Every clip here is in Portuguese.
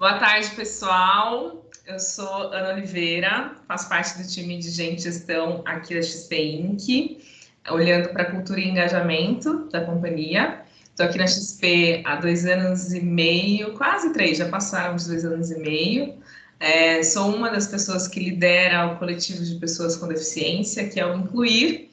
Boa tarde, pessoal. Eu sou Ana Oliveira, faço parte do time de Gente e Gestão aqui da XP Inc., olhando para a cultura e engajamento da companhia. Estou aqui na XP há 2 anos e meio, quase 3, já passaram os 2 anos e meio. Sou uma das pessoas que lidera o coletivo de pessoas com deficiência, que é o Incluir,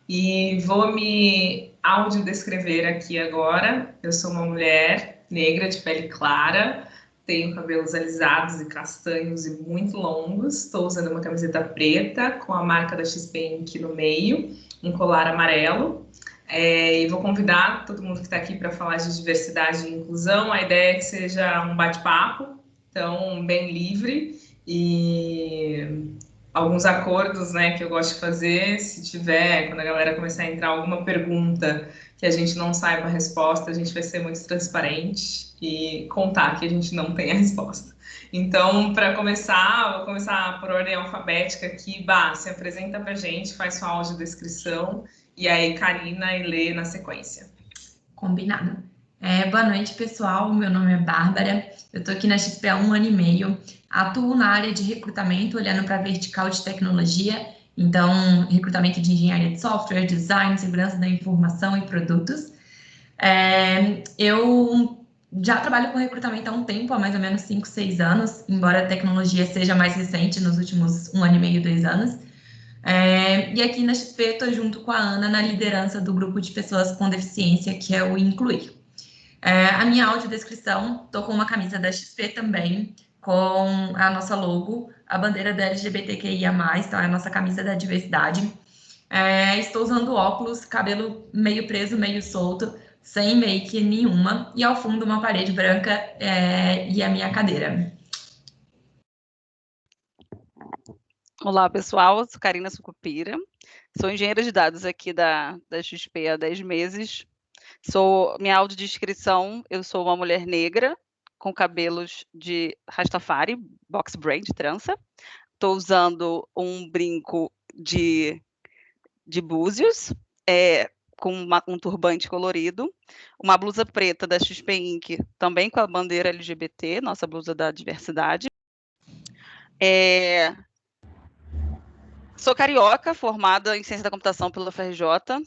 e vou me audiodescrever aqui agora. Eu sou uma mulher negra de pele clara, tenho cabelos alisados e castanhos e muito longos. Estou usando uma camiseta preta com a marca da XP Inc. no meio, um colar amarelo. E vou convidar todo mundo que está aqui para falar de diversidade e inclusão. A ideia é que seja um bate-papo, então bem livre, e alguns acordos, né, que eu gosto de fazer. Se tiver, quando a galera começar a entrar alguma pergunta que a gente não saiba a resposta, a gente vai ser muito transparente e contar que a gente não tem a resposta. Então, para começar, vou começar por ordem alfabética aqui. Bah, se apresenta para a gente, faz sua audiodescrição, e aí Karina e Lê na sequência. Combinado. Boa noite, pessoal. Meu nome é Bárbara. Eu estou aqui na XP há 1 ano e meio. Atuo na área de recrutamento, olhando para a vertical de tecnologia. Então, recrutamento de engenharia de software, design, segurança da informação e produtos. Eu já trabalho com recrutamento há um tempo, há mais ou menos 5, 6 anos, embora a tecnologia seja mais recente, nos últimos 1 ano e meio, 2 anos. E aqui na XP estou junto com a Ana na liderança do grupo de pessoas com deficiência, que é o Incluir. A minha audiodescrição, estou com uma camisa da XP também, com a nossa logo, a bandeira da LGBTQIA+, então é a nossa camisa da diversidade. Estou usando óculos, cabelo meio preso, meio solto, sem make nenhuma, e ao fundo uma parede branca e a minha cadeira. Olá, pessoal, sou Karina Sucupira, sou engenheira de dados aqui da XP há 10 meses. Minha audiodescrição, eu sou uma mulher negra, com cabelos de Rastafari, box braid, trança. Estou usando um brinco de búzios, com um turbante colorido, uma blusa preta da XP Inc., também com a bandeira LGBT, nossa blusa da diversidade. Sou carioca, formada em ciência da computação pela UFRJ,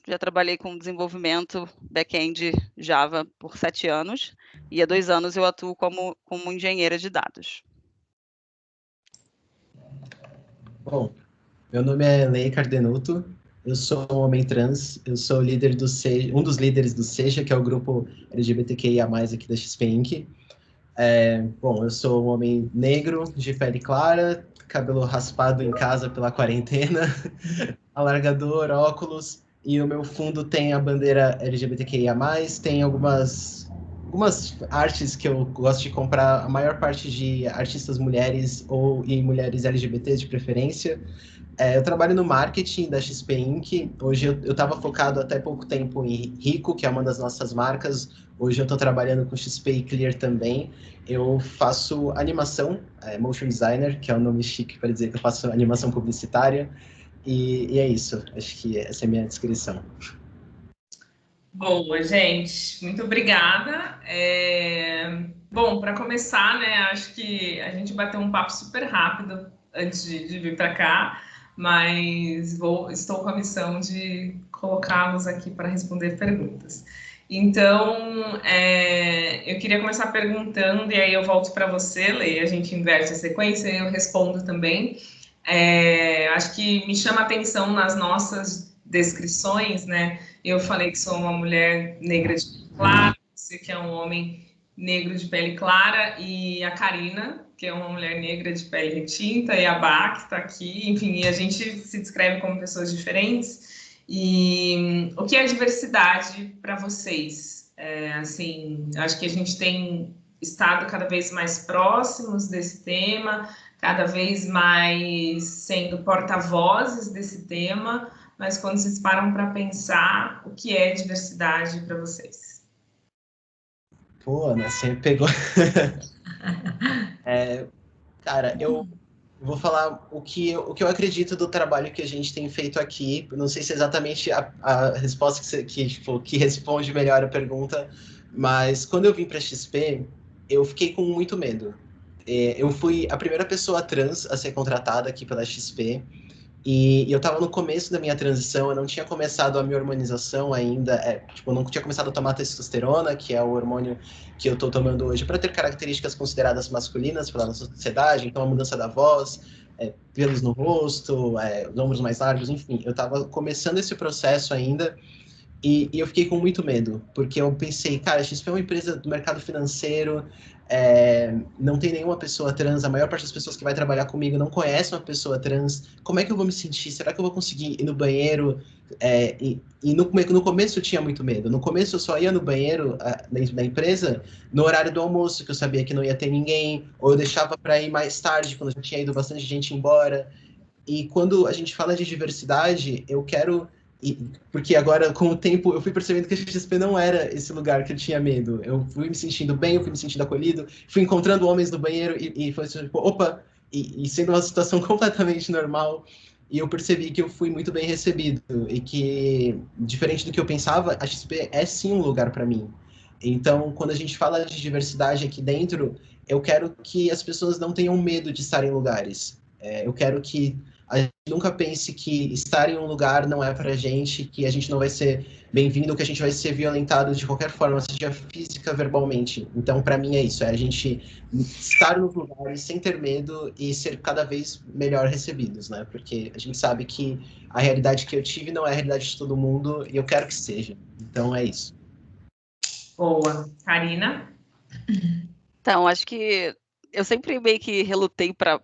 já trabalhei com desenvolvimento back-end Java por 7 anos, e há 2 anos eu atuo como engenheira de dados. Bom, meu nome é Lei Cardenuto, eu sou um homem trans, eu sou líder um dos líderes do SEJA, que é o grupo LGBTQIA+, aqui da XP Inc. Bom, eu sou um homem negro, de pele clara, cabelo raspado em casa pela quarentena, alargador, óculos, e o meu fundo tem a bandeira LGBTQIA+, tem algumas artes que eu gosto de comprar, a maior parte de artistas mulheres e mulheres LGBT de preferência. Eu trabalho no marketing da XP Inc. Hoje eu estava focado até pouco tempo em Rico, que é uma das nossas marcas. Hoje eu estou trabalhando com XP e Clear também. Eu faço animação, motion designer, que é um nome chique para dizer que eu faço animação publicitária. E é isso, acho que essa é a minha descrição. Boa, gente, muito obrigada. Bom, para começar, né, acho que a gente bateu um papo super rápido antes de vir para cá, mas estou com a missão de colocá-los aqui para responder perguntas. Então, eu queria começar perguntando, e aí eu volto para você, Lê, a gente inverte a sequência e eu respondo também. Acho que me chama a atenção nas nossas descrições, né? Eu falei que sou uma mulher negra de pele clara, você que é um homem negro de pele clara, e a Karina, que é uma mulher negra de pele retinta, e a Bá, que está aqui, enfim, a gente se descreve como pessoas diferentes. E o que é diversidade para vocês? Assim, acho que a gente tem estado cada vez mais próximos desse tema, cada vez mais sendo porta-vozes desse tema, mas quando vocês param para pensar, o que é diversidade para vocês? Pô, Ana, você pegou... Cara, eu vou falar o que eu acredito do trabalho que a gente tem feito aqui. Não sei se é exatamente a resposta que responde melhor a pergunta, mas quando eu vim para a XP, eu fiquei com muito medo. Eu fui a primeira pessoa trans a ser contratada aqui pela XP, e eu estava no começo da minha transição, eu não tinha começado a minha hormonização ainda, eu não tinha começado a tomar testosterona, que é o hormônio que eu estou tomando hoje, para ter características consideradas masculinas pela nossa sociedade, então a mudança da voz, pelos no rosto, os ombros mais largos, enfim, eu estava começando esse processo ainda, e eu fiquei com muito medo, porque eu pensei, cara, a XP é uma empresa do mercado financeiro, não tem nenhuma pessoa trans, a maior parte das pessoas que vai trabalhar comigo não conhece uma pessoa trans, como é que eu vou me sentir? Será que eu vou conseguir ir no banheiro? No começo eu tinha muito medo, no começo eu só ia no banheiro da empresa no horário do almoço, que eu sabia que não ia ter ninguém, ou eu deixava para ir mais tarde, quando já tinha ido bastante gente embora. E quando a gente fala de diversidade, eu quero... Porque agora, com o tempo, eu fui percebendo que a XP não era esse lugar que eu tinha medo. Eu fui me sentindo bem, eu fui me sentindo acolhido, fui encontrando homens no banheiro e foi tipo, opa! E sendo uma situação completamente normal. E eu percebi que eu fui muito bem recebido e que, diferente do que eu pensava, a XP é sim um lugar para mim. Então, quando a gente fala de diversidade aqui dentro, eu quero que as pessoas não tenham medo de estar em lugares. Eu quero que a gente nunca pense que estar em um lugar não é pra gente, que a gente não vai ser bem-vindo, que a gente vai ser violentado de qualquer forma, seja física, verbalmente. Então, para mim é isso, é a gente estar nos lugares sem ter medo e ser cada vez melhor recebidos, né? Porque a gente sabe que a realidade que eu tive não é a realidade de todo mundo e eu quero que seja. Então é isso. Boa. Karina? Então, acho que eu sempre meio que relutei para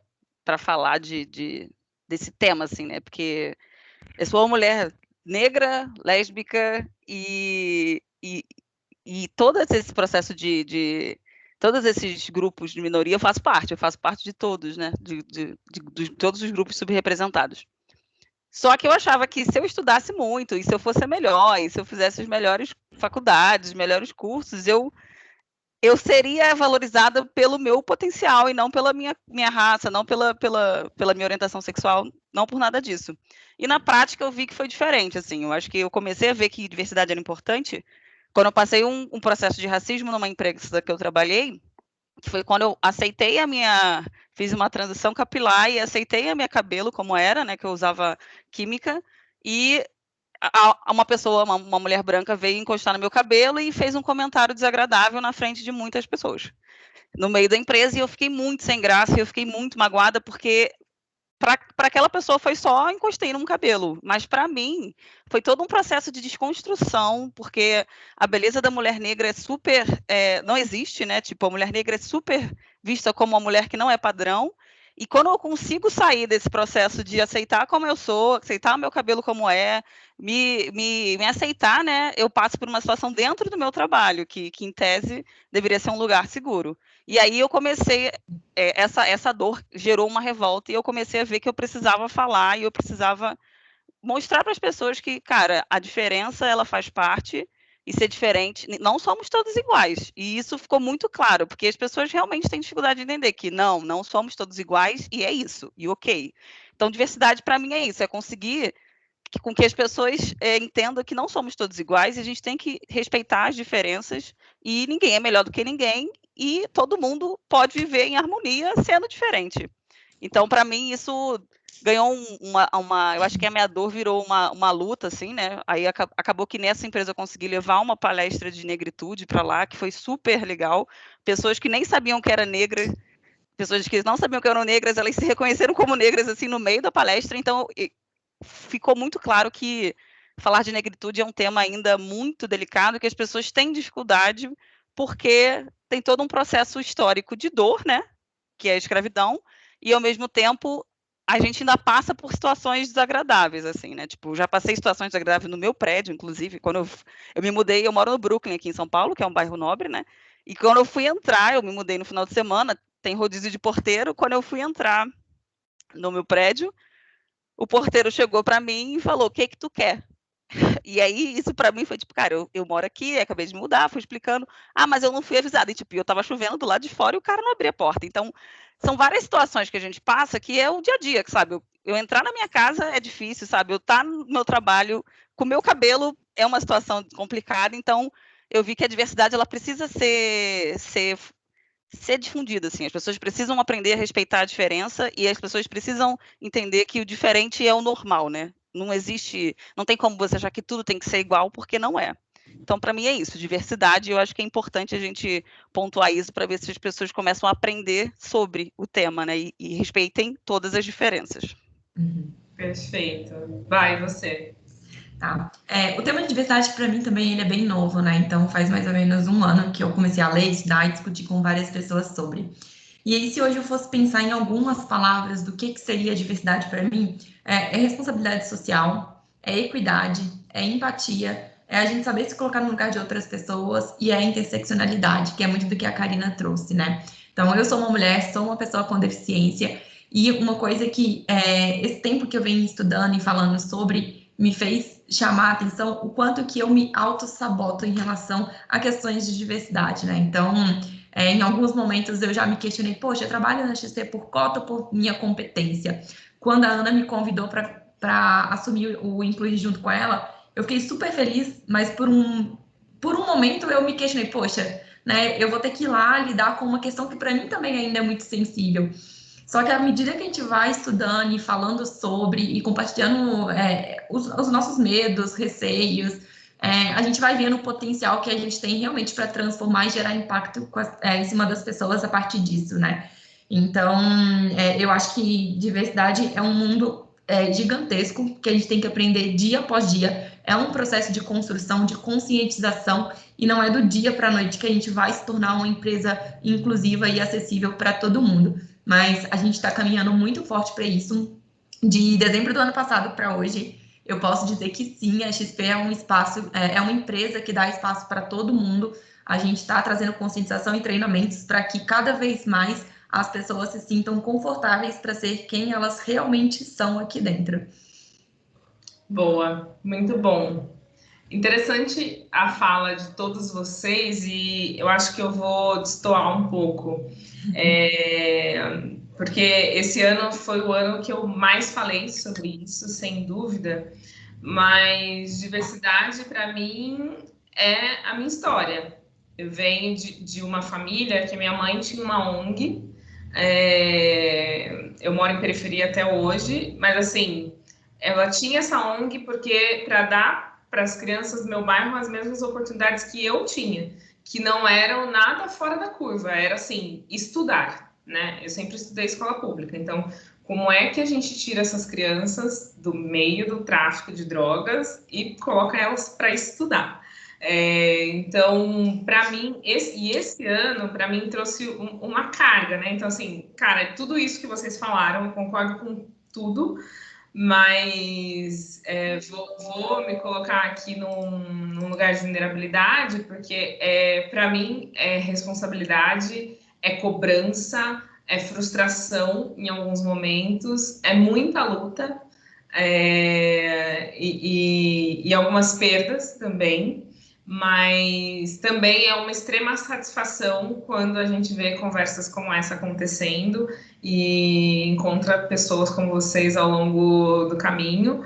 falar desse tema, assim, né? Porque eu sou uma mulher negra, lésbica e todo esse processo de todos esses grupos de minoria eu faço parte de todos, né? De todos os grupos subrepresentados. Só que eu achava que se eu estudasse muito, e se eu fosse a melhor, e se eu fizesse as melhores faculdades, os melhores cursos, eu seria valorizada pelo meu potencial e não pela minha raça, não pela minha orientação sexual, não por nada disso. E na prática eu vi que foi diferente, assim, eu acho que eu comecei a ver que diversidade era importante quando eu passei um processo de racismo numa empresa que eu trabalhei, que foi quando eu aceitei fiz uma transição capilar e aceitei a minha cabelo como era, né, que eu usava química, e uma pessoa, uma mulher branca veio encostar no meu cabelo e fez um comentário desagradável na frente de muitas pessoas, no meio da empresa, e eu fiquei muito sem graça, e eu fiquei muito magoada, porque para aquela pessoa foi só encostei num cabelo, mas para mim foi todo um processo de desconstrução, porque a beleza da mulher negra é super, não existe, né? Tipo, a mulher negra é super vista como uma mulher que não é padrão, e quando eu consigo sair desse processo de aceitar como eu sou, aceitar o meu cabelo como é, me aceitar, né? Eu passo por uma situação dentro do meu trabalho, que em tese deveria ser um lugar seguro. E aí eu comecei, essa dor gerou uma revolta e eu comecei a ver que eu precisava falar e eu precisava mostrar para as pessoas que, cara, a diferença ela faz parte e ser diferente, não somos todos iguais. E isso ficou muito claro, porque as pessoas realmente têm dificuldade de entender que não somos todos iguais e é isso, e ok. Então, diversidade para mim é isso, é conseguir com que as pessoas entendam que não somos todos iguais e a gente tem que respeitar as diferenças e ninguém é melhor do que ninguém e todo mundo pode viver em harmonia sendo diferente. Então, para mim, isso ganhou eu acho que a minha dor virou uma luta, assim, né? Aí acabou que nessa empresa eu consegui levar uma palestra de negritude para lá, que foi super legal. Pessoas que nem sabiam que era negra, pessoas que não sabiam que eram negras, elas se reconheceram como negras, assim, no meio da palestra. Então, ficou muito claro que falar de negritude é um tema ainda muito delicado, que as pessoas têm dificuldade, porque tem todo um processo histórico de dor, né? Que é a escravidão, e ao mesmo tempo a gente ainda passa por situações desagradáveis, assim, né? Tipo, já passei situações desagradáveis no meu prédio, inclusive, quando eu me mudei, eu moro no Brooklyn, aqui em São Paulo, que é um bairro nobre, né? E quando eu fui entrar, eu me mudei no final de semana, tem rodízio de porteiro, quando eu fui entrar no meu prédio, o porteiro chegou para mim e falou: "O que que tu quer?" E aí, isso para mim foi tipo, cara, eu moro aqui, acabei de mudar, fui explicando. Ah, mas eu não fui avisada. E tipo, eu tava chovendo do lado de fora e o cara não abria a porta. Então, são várias situações que a gente passa que é o dia a dia, sabe? Eu entrar na minha casa é difícil, sabe? Eu estar no meu trabalho com o meu cabelo é uma situação complicada. Então, eu vi que a diversidade ela precisa ser ser difundida, assim. As pessoas precisam aprender a respeitar a diferença e as pessoas precisam entender que o diferente é o normal, né? Não tem como você achar que tudo tem que ser igual, porque não é. Então, para mim é isso, diversidade. Eu acho que é importante a gente pontuar isso para ver se as pessoas começam a aprender sobre o tema, né? E respeitem todas as diferenças. Perfeito. Vai, você. Tá. O tema de diversidade, para mim, também ele é bem novo, né? Então, faz mais ou menos um ano que eu comecei a ler, estudar e discutir com várias pessoas sobre. E aí, se hoje eu fosse pensar em algumas palavras do que seria diversidade para mim, é responsabilidade social, é equidade, é empatia, é a gente saber se colocar no lugar de outras pessoas e é interseccionalidade, que é muito do que a Karina trouxe, né? Então, eu sou uma mulher, sou uma pessoa com deficiência, e uma coisa que esse tempo que eu venho estudando e falando sobre me fez chamar a atenção o quanto que eu me auto-saboto em relação a questões de diversidade, né? Então, em alguns momentos eu já me questionei, poxa, eu trabalho na XP por cota ou por minha competência? Quando a Ana me convidou para assumir o Incluir junto com ela, eu fiquei super feliz, mas por um momento eu me questionei, poxa, né, eu vou ter que ir lá lidar com uma questão que para mim também ainda é muito sensível. Só que à medida que a gente vai estudando e falando sobre e compartilhando os nossos medos, receios, a gente vai vendo o potencial que a gente tem realmente para transformar e gerar impacto em cima das pessoas a partir disso, né? Então, eu acho que diversidade é um mundo gigantesco que a gente tem que aprender dia após dia. É um processo de construção, de conscientização, e não é do dia para a noite que a gente vai se tornar uma empresa inclusiva e acessível para todo mundo. Mas a gente está caminhando muito forte para isso. De dezembro do ano passado para hoje, eu posso dizer que sim, a XP é um espaço, é uma empresa que dá espaço para todo mundo. A gente está trazendo conscientização e treinamentos para que cada vez mais as pessoas se sintam confortáveis para ser quem elas realmente são aqui dentro. Boa, muito bom. Interessante a fala de todos vocês e eu acho que eu vou destoar um pouco. Porque esse ano foi o ano que eu mais falei sobre isso, sem dúvida, mas diversidade para mim é a minha história. Eu venho de uma família que minha mãe tinha uma ONG, eu moro em periferia até hoje, mas assim, ela tinha essa ONG porque para dar para as crianças do meu bairro as mesmas oportunidades que eu tinha, que não eram nada fora da curva, era assim, estudar, né? Eu sempre estudei escola pública, então como é que a gente tira essas crianças do meio do tráfico de drogas e coloca elas para estudar? Então, para mim, esse ano, para mim, trouxe uma carga, né? Então, assim, cara, tudo isso que vocês falaram, eu concordo com tudo, mas vou me colocar aqui num lugar de vulnerabilidade, porque para mim é responsabilidade, é cobrança, é frustração em alguns momentos, é muita luta e algumas perdas também, mas também é uma extrema satisfação quando a gente vê conversas como essa acontecendo e encontra pessoas como vocês ao longo do caminho.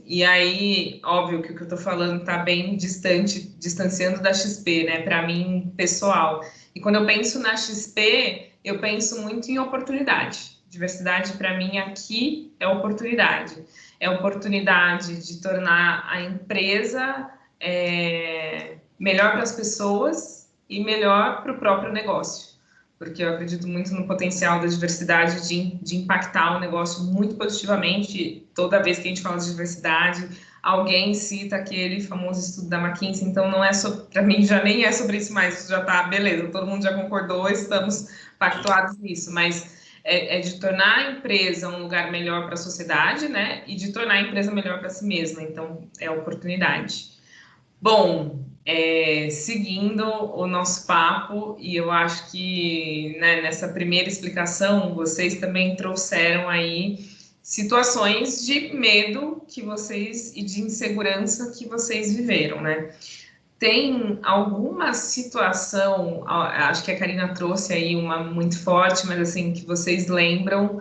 E aí, óbvio que o que eu estou falando está bem distanciando da XP, né? Para mim, pessoal. E quando eu penso na XP, eu penso muito em oportunidade. Diversidade, para mim, aqui é oportunidade. É oportunidade de tornar a empresa melhor para as pessoas e melhor para o próprio negócio. Porque eu acredito muito no potencial da diversidade de impactar o negócio muito positivamente. Toda vez que a gente fala de diversidade, alguém cita aquele famoso estudo da McKinsey, então não é para mim já nem é sobre isso mais, isso já tá, beleza, todo mundo já concordou, estamos pactuados nisso, mas é de tornar a empresa um lugar melhor para a sociedade, né, e de tornar a empresa melhor para si mesma, então é oportunidade. Bom, seguindo o nosso papo, e eu acho que né, nessa primeira explicação, vocês também trouxeram aí situações de medo que vocês e de insegurança que vocês viveram, né? Tem alguma situação, acho que a Karina trouxe aí uma muito forte, mas assim, que vocês lembram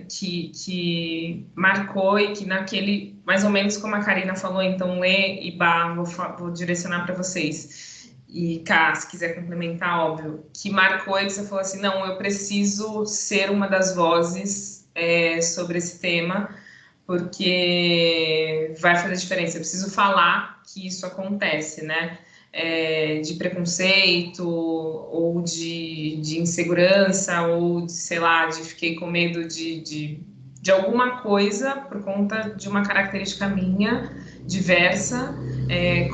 que marcou e que naquele, mais ou menos como a Karina falou, então Lê e Bá, vou direcionar para vocês. e Cá, se quiser complementar, óbvio, que marcou e que você falou assim, não, eu preciso ser uma das vozes sobre esse tema, porque vai fazer diferença. Eu preciso falar que isso acontece, né? De preconceito, ou de insegurança, ou de, sei lá, de fiquei com medo de alguma coisa por conta de uma característica minha, diversa,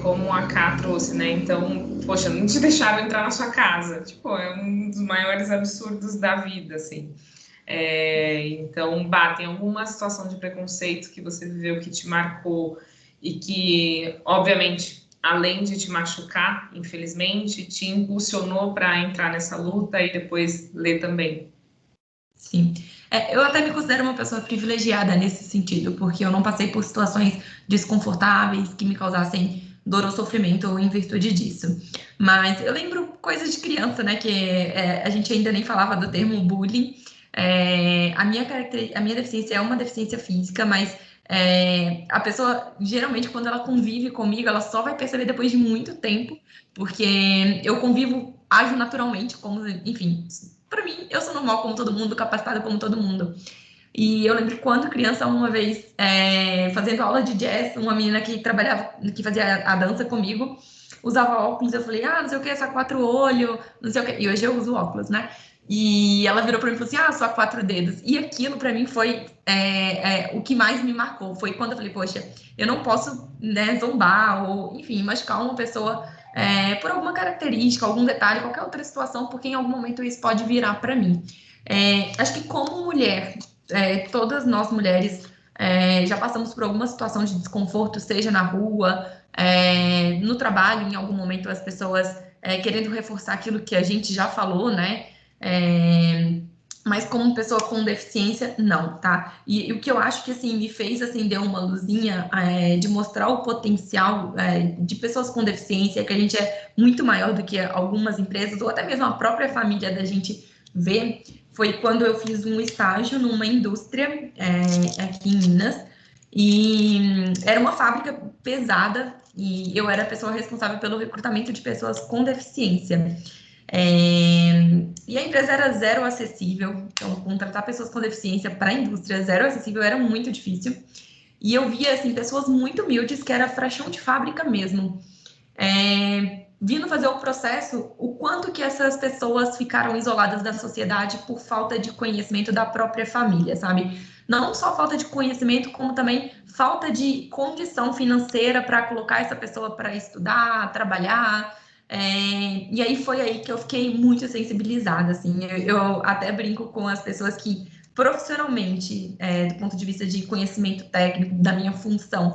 como a Ká trouxe, né? Então, poxa, não te deixaram entrar na sua casa. Tipo, é um dos maiores absurdos da vida, assim. Então, tem alguma situação de preconceito que você viveu que te marcou e que, obviamente, além de te machucar, infelizmente, te impulsionou para entrar nessa luta e depois ler também? Sim. Eu até me considero uma pessoa privilegiada nesse sentido, porque eu não passei por situações desconfortáveis que me causassem dor ou sofrimento em virtude disso. Mas eu lembro coisas de criança, né, que a gente ainda nem falava do termo bullying. A minha deficiência é uma deficiência física, mas a pessoa, geralmente, quando ela convive comigo, ela só vai perceber depois de muito tempo, porque eu convivo, ajo naturalmente, como, enfim, para mim, eu sou normal como todo mundo, capacitada como todo mundo. E eu lembro quando criança, uma vez, fazendo aula de jazz, uma menina que trabalhava, que fazia a dança comigo, usava óculos, eu falei, não sei o que, só 4 olhos, não sei o que, e hoje eu uso óculos, né? E ela virou para mim e falou assim, só 4 dedos. E aquilo para mim foi o que mais me marcou, foi quando eu falei, poxa, eu não posso, né, zombar ou, enfim, machucar uma pessoa por alguma característica, algum detalhe, qualquer outra situação, porque em algum momento isso pode virar para mim. Acho que como mulher, todas nós mulheres já passamos por alguma situação de desconforto, seja na rua, no trabalho, em algum momento as pessoas querendo reforçar aquilo que a gente já falou, né? Mas como pessoa com deficiência, não, tá? E o que eu acho que, assim, me fez acender uma luzinha de mostrar o potencial de pessoas com deficiência, que a gente é muito maior do que algumas empresas, ou até mesmo a própria família da gente vê, foi quando eu fiz um estágio numa indústria aqui em Minas, e era uma fábrica pesada, e eu era a pessoa responsável pelo recrutamento de pessoas com deficiência. E a empresa era zero acessível, então contratar pessoas com deficiência para a indústria zero acessível era muito difícil. E eu via assim pessoas muito humildes que era frachão de fábrica mesmo, vindo fazer o processo, o quanto que essas pessoas ficaram isoladas da sociedade por falta de conhecimento da própria família, sabe? Não só falta de conhecimento, como também falta de condição financeira para colocar essa pessoa para estudar, trabalhar. E aí foi aí que eu fiquei muito sensibilizada, assim, eu até brinco com as pessoas que profissionalmente, do ponto de vista de conhecimento técnico da minha função,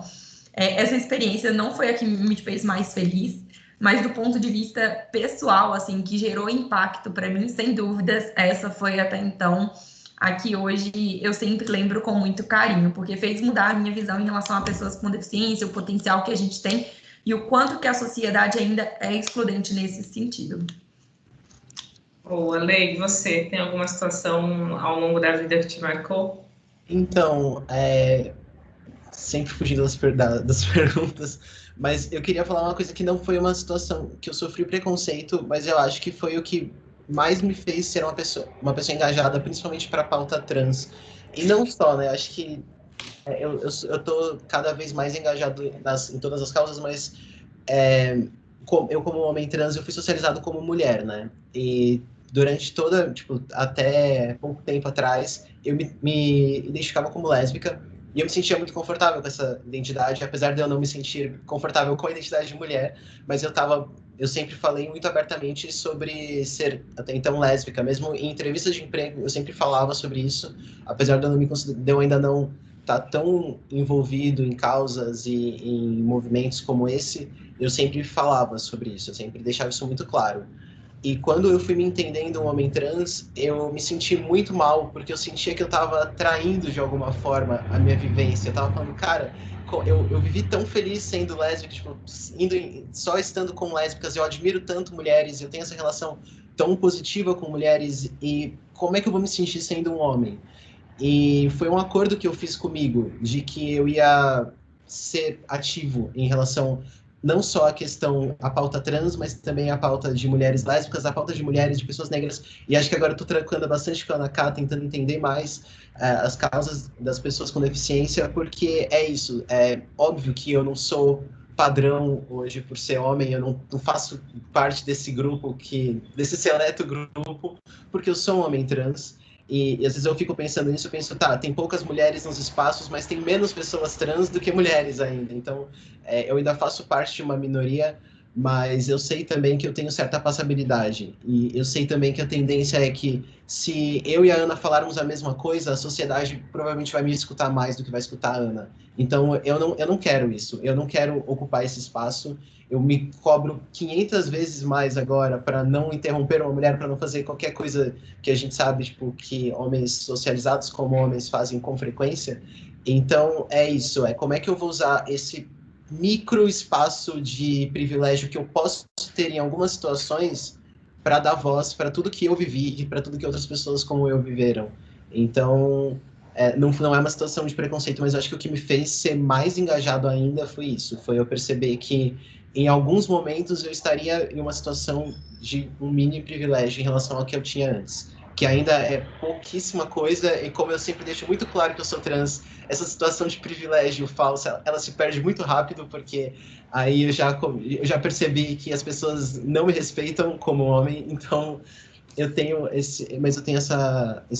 essa experiência não foi a que me fez mais feliz, mas do ponto de vista pessoal, assim, que gerou impacto para mim, sem dúvidas, essa foi até então a que hoje eu sempre lembro com muito carinho, porque fez mudar a minha visão em relação a pessoas com deficiência, o potencial que a gente tem e o quanto que a sociedade ainda é excludente nesse sentido. Boa, Lei, você tem alguma situação ao longo da vida que te marcou? Então, sempre fugindo das perguntas, mas eu queria falar uma coisa que não foi uma situação que eu sofri preconceito, mas eu acho que foi o que mais me fez ser uma pessoa engajada, principalmente para a pauta trans. E não só, né? Acho que eu tô cada vez mais engajado em todas as causas, mas eu como homem trans, eu fui socializado como mulher, né? E durante até pouco tempo atrás, eu me identificava como lésbica e eu me sentia muito confortável com essa identidade, apesar de eu não me sentir confortável com a identidade de mulher, mas eu sempre falei muito abertamente sobre ser até então lésbica, mesmo em entrevistas de emprego eu sempre falava sobre isso, apesar de eu ainda não estar tão envolvido em causas e em movimentos como esse, eu sempre falava sobre isso, eu sempre deixava isso muito claro. E quando eu fui me entendendo um homem trans, eu me senti muito mal, porque eu sentia que eu estava traindo de alguma forma a minha vivência. Eu estava falando, cara, eu vivi tão feliz sendo lésbica, só estando com lésbicas, eu admiro tanto mulheres, eu tenho essa relação tão positiva com mulheres, e como é que eu vou me sentir sendo um homem? E foi um acordo que eu fiz comigo, de que eu ia ser ativo em relação não só a pauta trans, mas também a pauta de mulheres lésbicas, a pauta de mulheres, de pessoas negras, e acho que agora eu estou trancando bastante com a Ana Cá, tentando entender mais as causas das pessoas com deficiência, porque é isso, é óbvio que eu não sou padrão hoje por ser homem, eu não faço parte desse grupo, desse seleto grupo, porque eu sou um homem trans, e às vezes eu fico pensando nisso, eu penso, tá, tem poucas mulheres nos espaços, mas tem menos pessoas trans do que mulheres ainda, então eu ainda faço parte de uma minoria, mas eu sei também que eu tenho certa passabilidade. E eu sei também que a tendência é que, se eu e a Ana falarmos a mesma coisa, a sociedade provavelmente vai me escutar mais do que vai escutar a Ana. Então, eu não quero isso. Eu não quero ocupar esse espaço. Eu me cobro 500 vezes mais agora para não interromper uma mulher, para não fazer qualquer coisa que a gente sabe, tipo, que homens socializados como homens fazem com frequência. Então, é isso. É como é que eu vou usar esse micro espaço de privilégio que eu posso ter em algumas situações para dar voz para tudo que eu vivi e para tudo que outras pessoas como eu viveram. Então, não é uma situação de preconceito, mas eu acho que o que me fez ser mais engajado ainda foi isso, foi eu perceber que em alguns momentos eu estaria em uma situação de um mini privilégio em relação ao que eu tinha antes, que ainda é pouquíssima coisa, e como eu sempre deixo muito claro que eu sou trans, essa situação de privilégio falso, ela se perde muito rápido, porque aí eu já percebi que as pessoas não me respeitam como homem, então eu tenho esse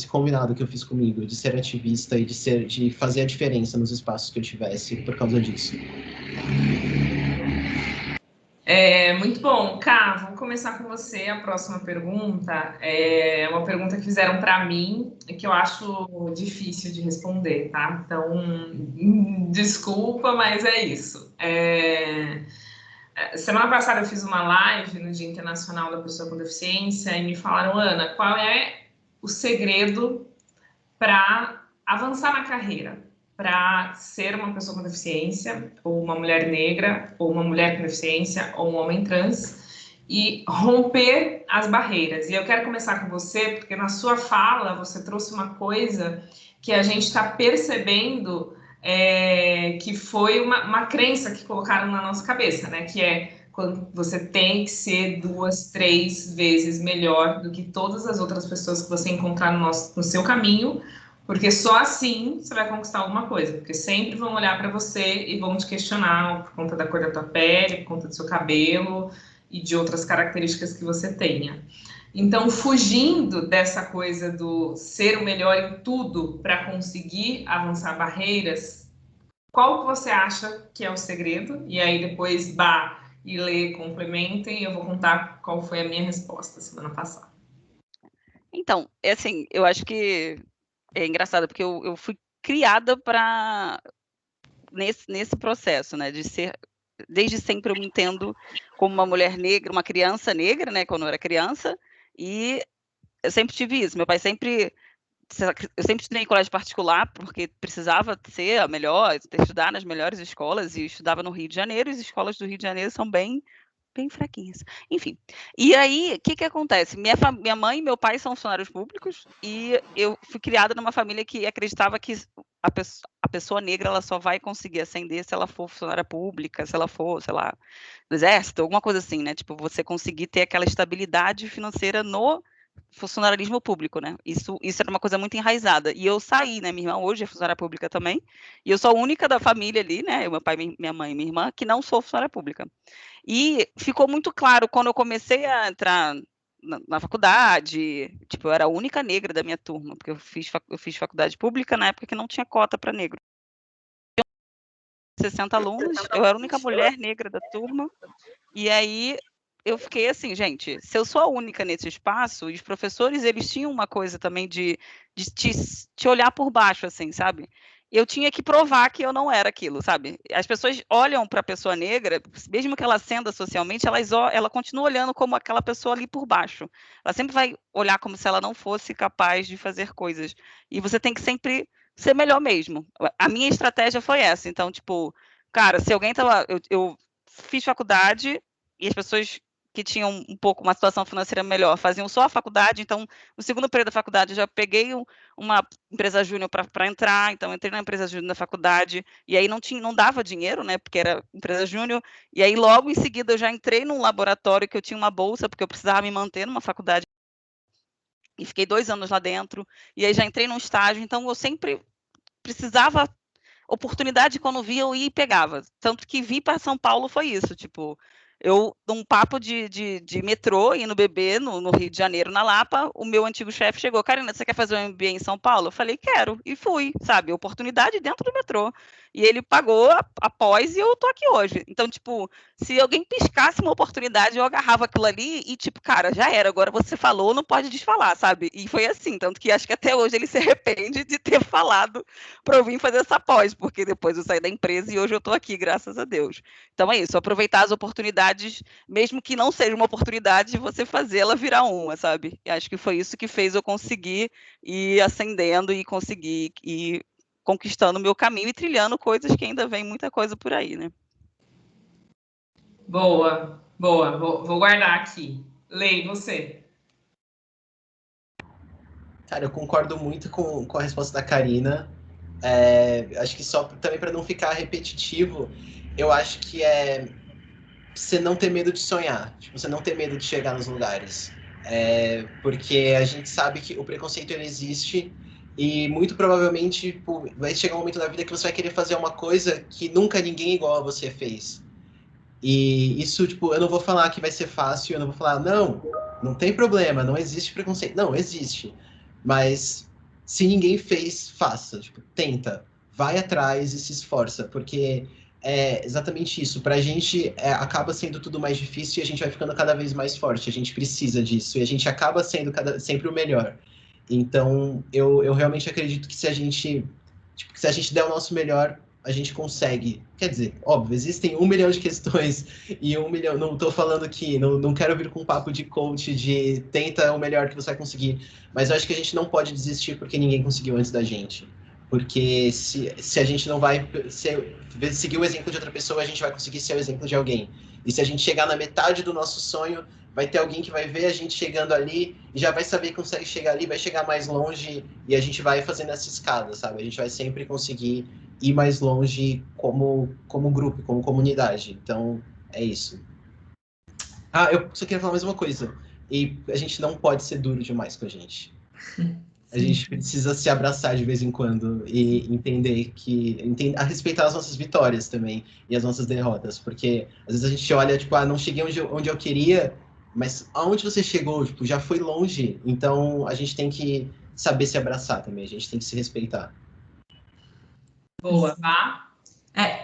combinado que eu fiz comigo, de ser ativista e de fazer a diferença nos espaços que eu tivesse por causa disso. Muito bom. Cá, vou começar com você. A próxima pergunta é uma pergunta que fizeram para mim e que eu acho difícil de responder, tá? Então, desculpa, mas é isso. Semana passada eu fiz uma live no Dia Internacional da Pessoa com Deficiência e me falaram, Ana, qual é o segredo para avançar na carreira? Para ser uma pessoa com deficiência, ou uma mulher negra, ou uma mulher com deficiência, ou um homem trans, e romper as barreiras. E eu quero começar com você, porque na sua fala você trouxe uma coisa que a gente está percebendo que foi uma crença que colocaram na nossa cabeça, né? Que é quando você tem que ser 2, 3 vezes melhor do que todas as outras pessoas que você encontrar no seu caminho, porque só assim você vai conquistar alguma coisa, porque sempre vão olhar para você e vão te questionar por conta da cor da tua pele, por conta do seu cabelo e de outras características que você tenha. Então, fugindo dessa coisa do ser o melhor em tudo para conseguir avançar barreiras, qual que você acha que é o segredo? E aí depois Bá e Lê complementem, eu vou contar qual foi a minha resposta semana passada. Então, assim, eu acho que é engraçado, porque eu fui criada nesse processo, né, de ser, desde sempre eu me entendo como uma mulher negra, uma criança negra, né, quando eu era criança, e eu sempre tive isso, eu sempre estudei em colégio particular, porque precisava ser a melhor, estudar nas melhores escolas, e estudava no Rio de Janeiro, e as escolas do Rio de Janeiro são bem fraquinhas. Enfim, e aí, o que acontece? Minha mãe e meu pai são funcionários públicos, e eu fui criada numa família que acreditava que a pessoa negra ela só vai conseguir ascender se ela for funcionária pública, se ela for, sei lá, do exército, alguma coisa assim, né? Tipo, você conseguir ter aquela estabilidade financeira no funcionalismo público, né? Isso era uma coisa muito enraizada. E eu saí, né? Minha irmã hoje é funcionária pública também, e eu sou a única da família ali, né? Meu pai, minha mãe e minha irmã, que não sou funcionária pública. E ficou muito claro quando eu comecei a entrar na faculdade, tipo, eu era a única negra da minha turma, porque eu fiz faculdade pública na época que não tinha cota para negro. 60 alunos, eu era a única mulher negra da turma, e aí eu fiquei assim, gente, se eu sou a única nesse espaço, e os professores, eles tinham uma coisa também de te olhar por baixo, assim, sabe? Eu tinha que provar que eu não era aquilo, sabe? As pessoas olham para a pessoa negra, mesmo que ela ascenda socialmente, ela continua olhando como aquela pessoa ali por baixo. Ela sempre vai olhar como se ela não fosse capaz de fazer coisas. E você tem que sempre ser melhor mesmo. A minha estratégia foi essa. Então, tipo, cara, se alguém tava... Eu fiz faculdade e as pessoas que tinham um pouco uma situação financeira melhor faziam só a faculdade, então no segundo período da faculdade eu já peguei uma empresa júnior para entrar, então entrei na empresa júnior da faculdade, e aí não dava dinheiro, né, porque era empresa júnior, e aí logo em seguida eu já entrei num laboratório que eu tinha uma bolsa, porque eu precisava me manter numa faculdade, e fiquei 2 anos lá dentro, e aí já entrei num estágio, então eu sempre precisava oportunidade, quando via, eu ia e pegava. Tanto que vir para São Paulo foi isso, tipo, eu, num papo de metrô, indo beber no Rio de Janeiro, na Lapa, o meu antigo chefe chegou, Karina, você quer fazer um MBA em São Paulo? Eu falei, quero, e fui, sabe, oportunidade dentro do metrô. E ele pagou após e eu tô aqui hoje. Então, tipo, se alguém piscasse uma oportunidade, eu agarrava aquilo ali e, tipo, cara, já era, agora você falou, não pode desfalar, sabe? E foi assim, tanto que acho que até hoje ele se arrepende de ter falado para eu vir fazer essa pós, porque depois eu saí da empresa e hoje eu estou aqui, graças a Deus. Então é isso, aproveitar as oportunidades, mesmo que não seja uma oportunidade, você fazer ela virar uma, sabe? E acho que foi isso que fez eu conseguir ir ascendendo e conseguir ir conquistando o meu caminho e trilhando coisas que ainda vem muita coisa por aí, né? Boa, boa. Vou guardar aqui. Lei, você. Cara, eu concordo muito com a resposta da Karina. Acho que só também para não ficar repetitivo, eu acho que é você não ter medo de sonhar, tipo, você não ter medo de chegar nos lugares. Porque a gente sabe que o preconceito ele existe e muito provavelmente tipo, vai chegar um momento da vida que você vai querer fazer uma coisa que nunca ninguém igual a você fez. E isso, tipo, eu não vou falar que vai ser fácil, eu não vou falar, não tem problema, não existe preconceito. Não, existe. Mas se ninguém fez, faça. Tipo, tenta, vai atrás e se esforça, porque é exatamente isso. Pra gente acaba sendo tudo mais difícil e a gente vai ficando cada vez mais forte. A gente precisa disso e a gente acaba sendo sempre o melhor. Então, eu realmente acredito que se a gente der o nosso melhor, a gente consegue. Quer dizer, óbvio, existem 1 milhão de questões e 1 milhão. Não estou falando que. Não quero vir com um papo de coach de tenta o melhor que você vai conseguir. Mas eu acho que a gente não pode desistir porque ninguém conseguiu antes da gente. Porque se a gente não vai seguir o exemplo de outra pessoa, a gente vai conseguir ser o exemplo de alguém. E se a gente chegar na metade do nosso sonho, vai ter alguém que vai ver a gente chegando ali e já vai saber que consegue chegar ali, vai chegar mais longe e a gente vai fazendo essa escada, sabe? A gente vai sempre conseguir ir mais longe como grupo, como comunidade. Então, é isso. Eu só queria falar mais uma coisa. E a gente não pode ser duro demais com a gente. A gente precisa se abraçar de vez em quando e entender a respeitar as nossas vitórias também e as nossas derrotas, porque às vezes a gente olha, tipo, não cheguei onde eu queria, mas aonde você chegou, tipo, já foi longe, então a gente tem que saber se abraçar também, a gente tem que se respeitar. Boa, tá?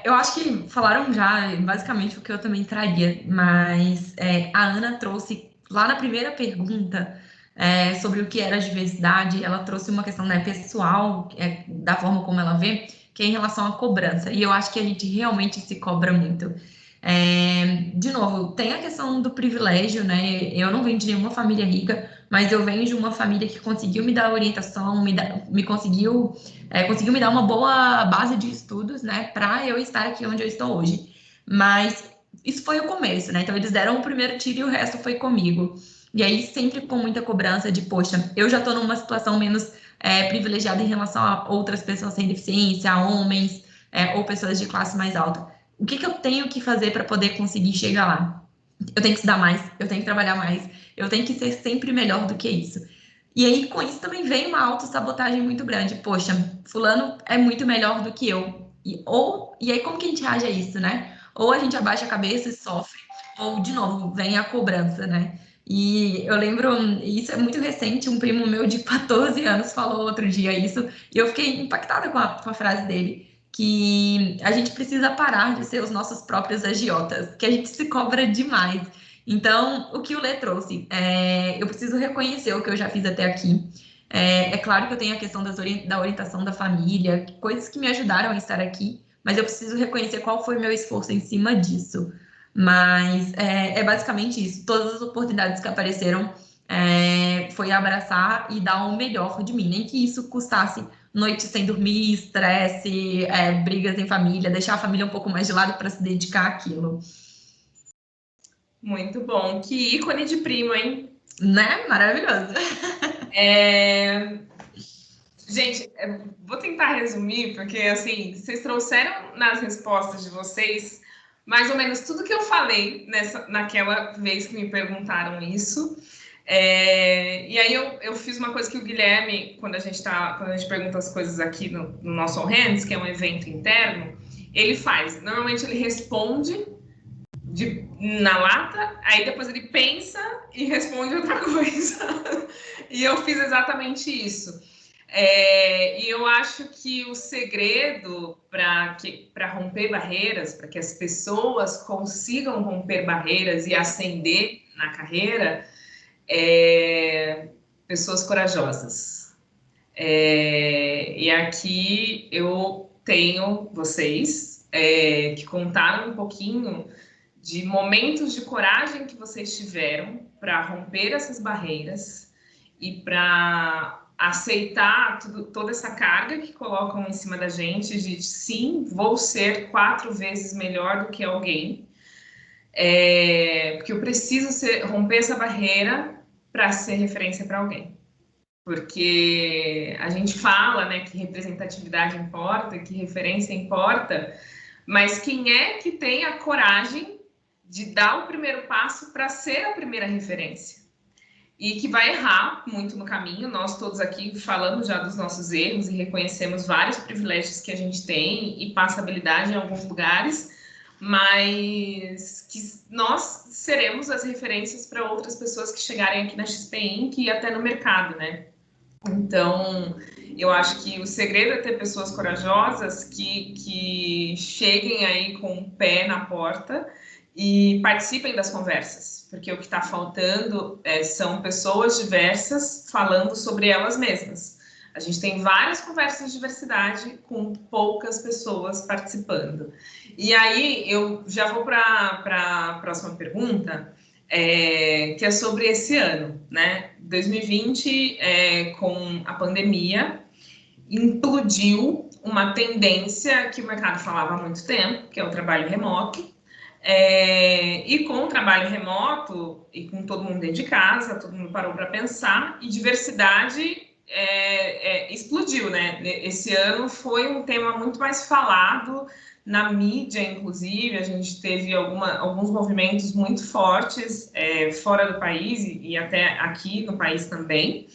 Eu acho que falaram já basicamente o que eu também traria, mas a Ana trouxe lá na primeira pergunta sobre o que era diversidade, ela trouxe uma questão, né, pessoal, da forma como ela vê, que é em relação à cobrança, e eu acho que a gente realmente se cobra muito. De novo, tem a questão do privilégio, né? Eu não venho de nenhuma família rica, mas eu venho de uma família que conseguiu me dar orientação, conseguiu me dar uma boa base de estudos, né, para eu estar aqui onde eu estou hoje. Mas isso foi o começo, né? Então eles deram o primeiro tiro e o resto foi comigo. E aí sempre com muita cobrança de, poxa, eu já estou numa situação menos privilegiada em relação a outras pessoas sem deficiência, a homens ou pessoas de classe mais alta. O que eu tenho que fazer para poder conseguir chegar lá? Eu tenho que estudar mais, eu tenho que trabalhar mais, eu tenho que ser sempre melhor do que isso. E aí, com isso, também vem uma autossabotagem muito grande. Poxa, fulano é muito melhor do que eu. E aí, como que a gente reage a isso, né? Ou a gente abaixa a cabeça e sofre, ou, de novo, vem a cobrança, né? E eu lembro, isso é muito recente, um primo meu de 14 anos falou outro dia isso, e eu fiquei impactada com a frase dele, que a gente precisa parar de ser os nossos próprios agiotas, que a gente se cobra demais. Então, o que o Lê trouxe, eu preciso reconhecer o que eu já fiz até aqui. Claro que eu tenho a questão da orientação da família, coisas que me ajudaram a estar aqui, mas eu preciso reconhecer qual foi o meu esforço em cima disso. Mas é basicamente isso. Todas as oportunidades que apareceram foi abraçar e dar o melhor de mim, nem que isso custasse noite sem dormir, estresse, brigas em família, deixar a família um pouco mais de lado para se dedicar àquilo. Muito bom. Que ícone de primo, hein? Né? Maravilhoso. Gente, vou tentar resumir, porque assim, vocês trouxeram nas respostas de vocês mais ou menos tudo que eu falei naquela vez que me perguntaram isso. E aí eu fiz uma coisa que o Guilherme, quando a gente pergunta as coisas aqui no nosso All Hands, que é um evento interno, ele faz. Normalmente ele responde na lata, aí depois ele pensa e responde outra coisa. E eu fiz exatamente isso. E eu acho que o segredo para romper barreiras, para que as pessoas consigam romper barreiras e ascender na carreira, pessoas corajosas. E aqui eu tenho vocês que contaram um pouquinho de momentos de coragem que vocês tiveram para romper essas barreiras e para aceitar toda essa carga que colocam em cima da gente de sim, vou ser 4 vezes melhor do que alguém, porque eu preciso romper essa barreira para ser referência para alguém. Porque a gente fala, né, que representatividade importa, que referência importa, mas quem é que tem a coragem de dar o primeiro passo para ser a primeira referência? E que vai errar muito no caminho. Nós todos aqui falamos já dos nossos erros e reconhecemos vários privilégios que a gente tem e passabilidade em alguns lugares, mas que nós seremos as referências para outras pessoas que chegarem aqui na XP Inc. e até no mercado, né? Então, eu acho que o segredo é ter pessoas corajosas que cheguem aí com o pé na porta e participem das conversas, porque o que está faltando são pessoas diversas falando sobre elas mesmas. A gente tem várias conversas de diversidade com poucas pessoas participando. E aí, eu já vou para a próxima pergunta, que é sobre esse ano, né? 2020, com a pandemia, implodiu uma tendência que o mercado falava há muito tempo, que é o trabalho remoto. E com o trabalho remoto, e com todo mundo dentro de casa, todo mundo parou para pensar, e diversidade explodiu, né? Esse ano foi um tema muito mais falado na mídia, inclusive, a gente teve alguns movimentos muito fortes fora do país e até aqui no país também,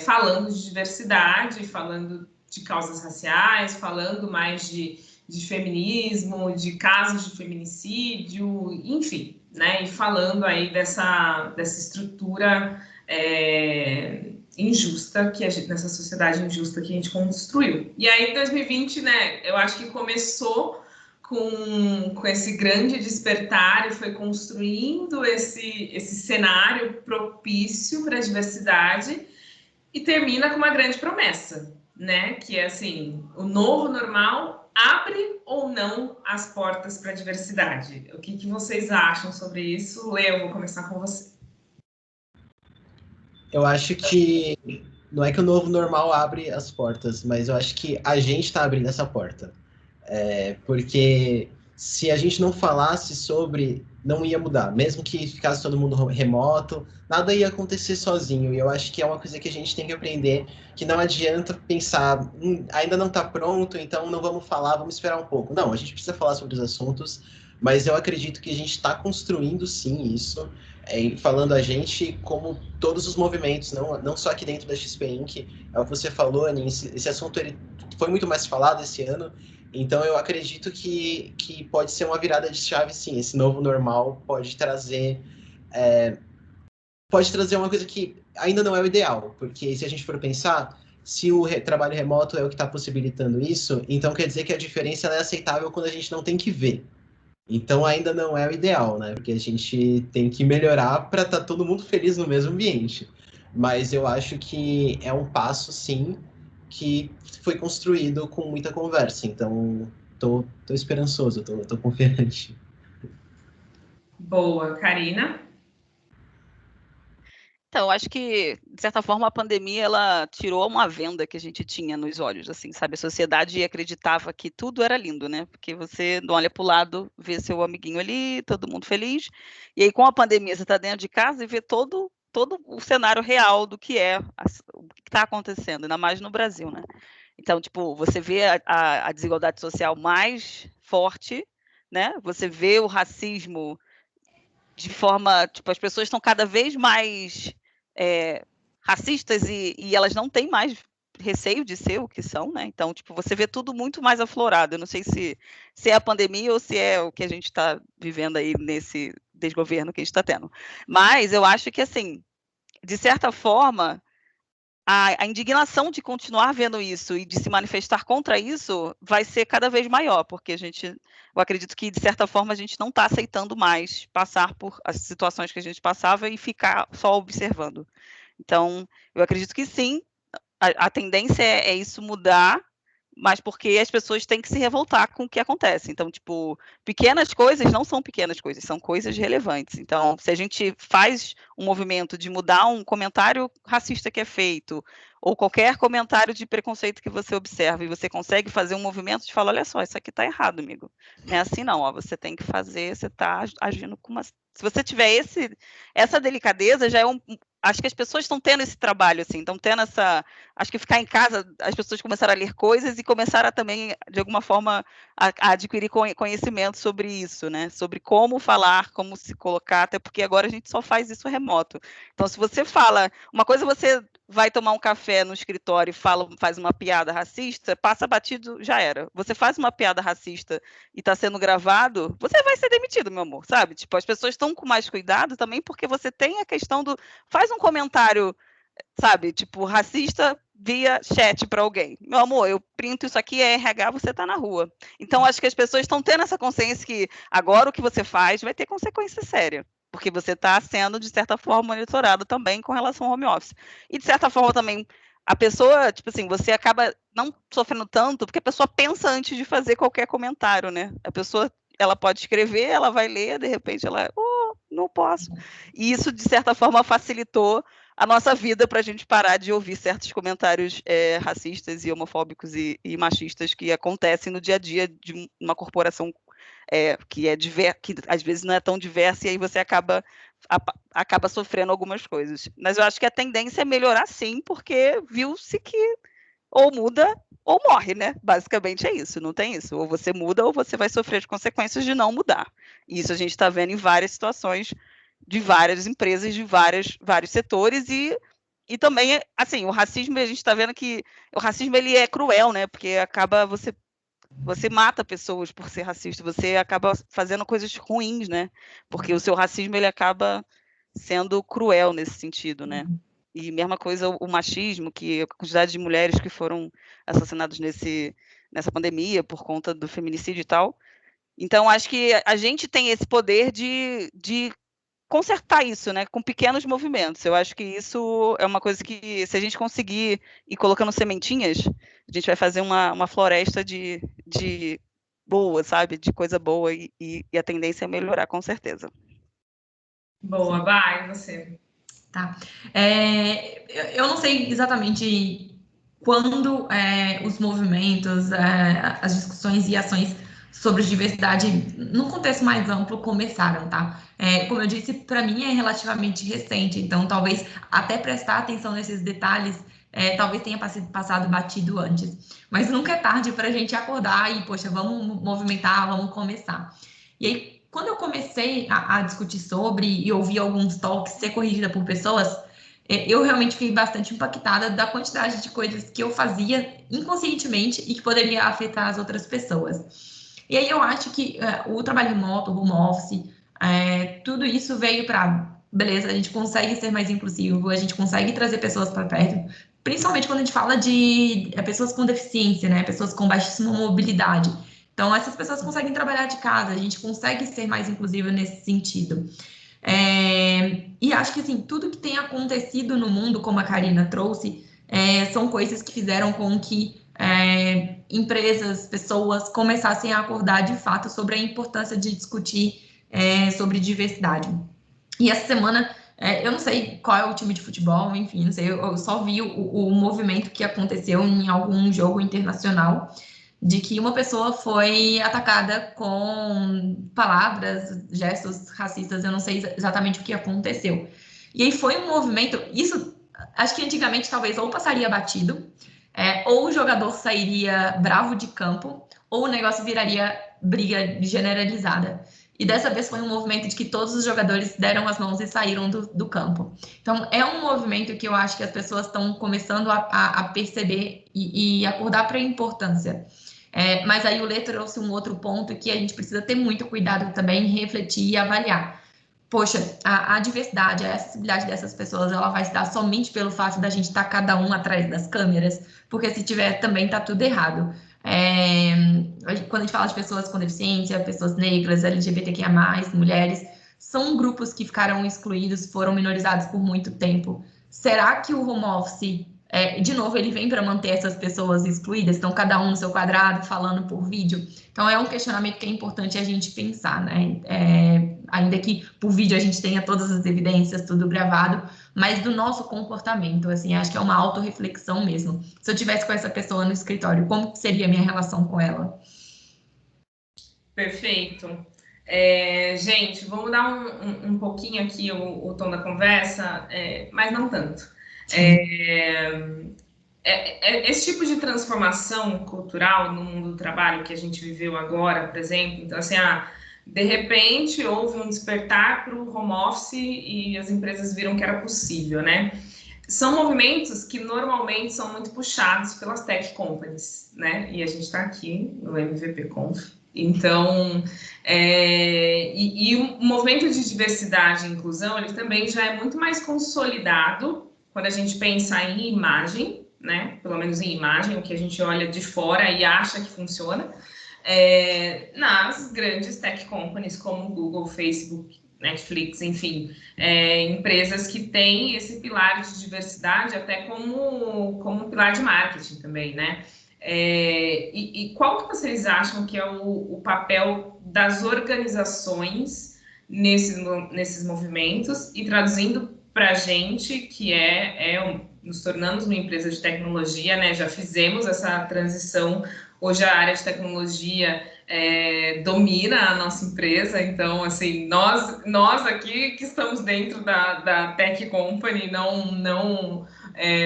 falando de diversidade, falando de causas raciais, falando mais de feminismo, de casos de feminicídio, enfim, né? E falando aí dessa estrutura injusta, nessa sociedade injusta que a gente construiu. E aí, em 2020, né, eu acho que começou com esse grande despertar e foi construindo esse cenário propício para a diversidade e termina com uma grande promessa, né, que é assim, o novo normal abre ou não as portas para a diversidade. O que vocês acham sobre isso? Lê, eu vou começar com você. Eu acho que não é que o novo normal abre as portas, mas eu acho que a gente está abrindo essa porta. Porque se a gente não falasse sobre, não ia mudar. Mesmo que ficasse todo mundo remoto, nada ia acontecer sozinho. E eu acho que é uma coisa que a gente tem que aprender, que não adianta pensar, ainda não está pronto, então não vamos falar, vamos esperar um pouco. Não, a gente precisa falar sobre os assuntos, mas eu acredito que a gente está construindo, sim, isso. Falando a gente como todos os movimentos, não só aqui dentro da XP Inc. É o que você falou, Aninha, esse assunto ele foi muito mais falado esse ano, então eu acredito que pode ser uma virada de chave, sim. Esse novo normal pode trazer uma coisa que ainda não é o ideal, porque se a gente for pensar, se o trabalho remoto é o que está possibilitando isso, então quer dizer que a diferença é aceitável quando a gente não tem que ver. Então ainda não é o ideal, né? Porque a gente tem que melhorar para estar todo mundo feliz no mesmo ambiente. Mas eu acho que é um passo, sim, que foi construído com muita conversa. Então, tô esperançoso, tô confiante. Boa, Karina? Então, eu acho que, de certa forma, a pandemia, ela tirou uma venda que a gente tinha nos olhos, assim, sabe? A sociedade acreditava que tudo era lindo, né? Porque você não olha para o lado, vê seu amiguinho ali, todo mundo feliz, e aí com a pandemia você está dentro de casa e vê todo o cenário real do que o que está acontecendo, ainda mais no Brasil, né? Então, tipo, você vê a desigualdade social mais forte, né? Você vê o racismo de forma, tipo, as pessoas estão cada vez mais racistas e elas não têm mais receio de ser o que são, né? Então, tipo, você vê tudo muito mais aflorado. Eu não sei se é a pandemia ou se é o que a gente está vivendo aí nesse desgoverno que a gente está tendo. Mas eu acho que, assim, de certa forma, a indignação de continuar vendo isso e de se manifestar contra isso vai ser cada vez maior, porque eu acredito que, de certa forma, a gente não está aceitando mais passar por as situações que a gente passava e ficar só observando. Então, eu acredito que sim, a tendência é isso mudar, mas porque as pessoas têm que se revoltar com o que acontece. Então, tipo, pequenas coisas não são pequenas coisas, são coisas relevantes. Então, se a gente faz um movimento de mudar um comentário racista que é feito, ou qualquer comentário de preconceito que você observa, e você consegue fazer um movimento de falar, olha só, isso aqui está errado, amigo. Não é assim não, ó, você tem que fazer, você está agindo com uma... Se você tiver essa delicadeza, já é acho que as pessoas estão tendo esse trabalho, assim, estão tendo essa... Acho que ficar em casa, as pessoas começaram a ler coisas e começaram a também, de alguma forma, a adquirir conhecimento sobre isso, né? Sobre como falar, como se colocar, até porque agora a gente só faz isso remoto. Então, se você fala... Uma coisa você vai tomar um café no escritório e faz uma piada racista, passa batido, já era. Você faz uma piada racista e está sendo gravado, você vai ser demitido, meu amor, sabe? Tipo, as pessoas estão com mais cuidado também porque você tem a questão do... Faz um comentário, sabe, tipo, racista via chat para alguém. Meu amor, eu printo isso aqui, é RH, você tá na rua. Então, acho que as pessoas estão tendo essa consciência que agora o que você faz vai ter consequência séria, porque você está sendo, de certa forma, monitorado também com relação ao home office. E, de certa forma, também, a pessoa, tipo assim, você acaba não sofrendo tanto, porque a pessoa pensa antes de fazer qualquer comentário, né? A pessoa, ela pode escrever, ela vai ler, de repente ela, não posso. E isso, de certa forma, facilitou a nossa vida para a gente parar de ouvir certos comentários racistas e homofóbicos e machistas que acontecem no dia a dia de uma corporação que às vezes não é tão diversa, e aí você acaba sofrendo algumas coisas. Mas eu acho que a tendência é melhorar sim, porque viu-se que ou muda ou morre, né? Basicamente é isso, não tem isso. Ou você muda ou você vai sofrer as consequências de não mudar. E isso a gente está vendo em várias situações de várias empresas, de vários setores, e também, assim, o racismo, a gente está vendo que o racismo ele é cruel, né? Porque acaba você mata pessoas por ser racista, você acaba fazendo coisas ruins, né? Porque o seu racismo ele acaba sendo cruel nesse sentido, né? E mesma coisa o machismo, que a quantidade de mulheres que foram assassinadas nessa pandemia por conta do feminicídio e tal. Então, acho que a gente tem esse poder de consertar isso, né, com pequenos movimentos. Eu acho que isso é uma coisa que, se a gente conseguir ir colocando sementinhas, a gente vai fazer uma floresta de boa, sabe? De coisa boa, e a tendência é melhorar, com certeza. Boa, vai, você. Tá. Eu não sei exatamente quando os movimentos, as discussões e ações sobre diversidade, num contexto mais amplo, começaram, tá? Como eu disse, para mim é relativamente recente, então talvez até prestar atenção nesses detalhes, talvez tenha passado batido antes. Mas nunca é tarde para a gente acordar e, poxa, vamos movimentar, vamos começar. E aí, quando eu comecei a discutir sobre e ouvir alguns talks, ser corrigida por pessoas, eu realmente fiquei bastante impactada da quantidade de coisas que eu fazia inconscientemente e que poderia afetar as outras pessoas. E aí eu acho que o trabalho remoto, o home office, tudo isso veio para, beleza, a gente consegue ser mais inclusivo, a gente consegue trazer pessoas para perto, principalmente quando a gente fala de pessoas com deficiência, né, pessoas com baixíssima mobilidade. Então, essas pessoas conseguem trabalhar de casa, a gente consegue ser mais inclusiva nesse sentido. E acho que, assim, tudo que tem acontecido no mundo, como a Karina trouxe, são coisas que fizeram com que empresas, pessoas começassem a acordar de fato sobre a importância de discutir sobre diversidade. E essa semana Eu não sei qual é o time de futebol, enfim, não sei, eu só vi o movimento que aconteceu em algum jogo internacional, de que uma pessoa foi atacada com palavras, gestos racistas, eu não sei exatamente o que aconteceu. E aí foi um movimento, isso acho que antigamente talvez ou passaria batido, ou o jogador sairia bravo de campo, ou o negócio viraria briga generalizada. E dessa vez foi um movimento de que todos os jogadores deram as mãos e saíram do campo. Então, é um movimento que eu acho que as pessoas estão começando a perceber e acordar para a importância. Mas aí o Lê trouxe um outro ponto que a gente precisa ter muito cuidado também, refletir e avaliar. Poxa, a diversidade, a acessibilidade dessas pessoas, ela vai se dar somente pelo fato da gente estar cada um atrás das câmeras, porque se tiver também está tudo errado. Quando a gente fala de pessoas com deficiência, pessoas negras, LGBTQIA+, mulheres, são grupos que ficaram excluídos, foram minorizados por muito tempo. Será que o home office, de novo, ele vem para manter essas pessoas excluídas? Então, cada um no seu quadrado, falando por vídeo? Então, é um questionamento que é importante a gente pensar, né? Ainda que por vídeo a gente tenha todas as evidências, tudo gravado, mas do nosso comportamento, assim, acho que é uma autorreflexão mesmo. Se eu tivesse com essa pessoa no escritório, como seria a minha relação com ela? Perfeito. Gente, vamos mudar um pouquinho aqui o tom da conversa, mas não tanto. Esse tipo de transformação cultural no mundo do trabalho que a gente viveu agora, por exemplo, então assim, de repente houve um despertar para o home office e as empresas viram que era possível, né? São movimentos que normalmente são muito puxados pelas tech companies, né? E a gente está aqui no MVP Conf. Então, o movimento de diversidade e inclusão, ele também já é muito mais consolidado quando a gente pensa em imagem, né? Pelo menos em imagem, o que a gente olha de fora e acha que funciona, nas grandes tech companies como Google, Facebook, Netflix, enfim, empresas que têm esse pilar de diversidade até como um pilar de marketing também, né? E qual que vocês acham que é o papel das organizações nesses movimentos e traduzindo para a gente que nos tornamos uma empresa de tecnologia, né? Já fizemos essa transição. Hoje a área de tecnologia domina a nossa empresa, então, assim, nós aqui que estamos dentro da Tech Company, não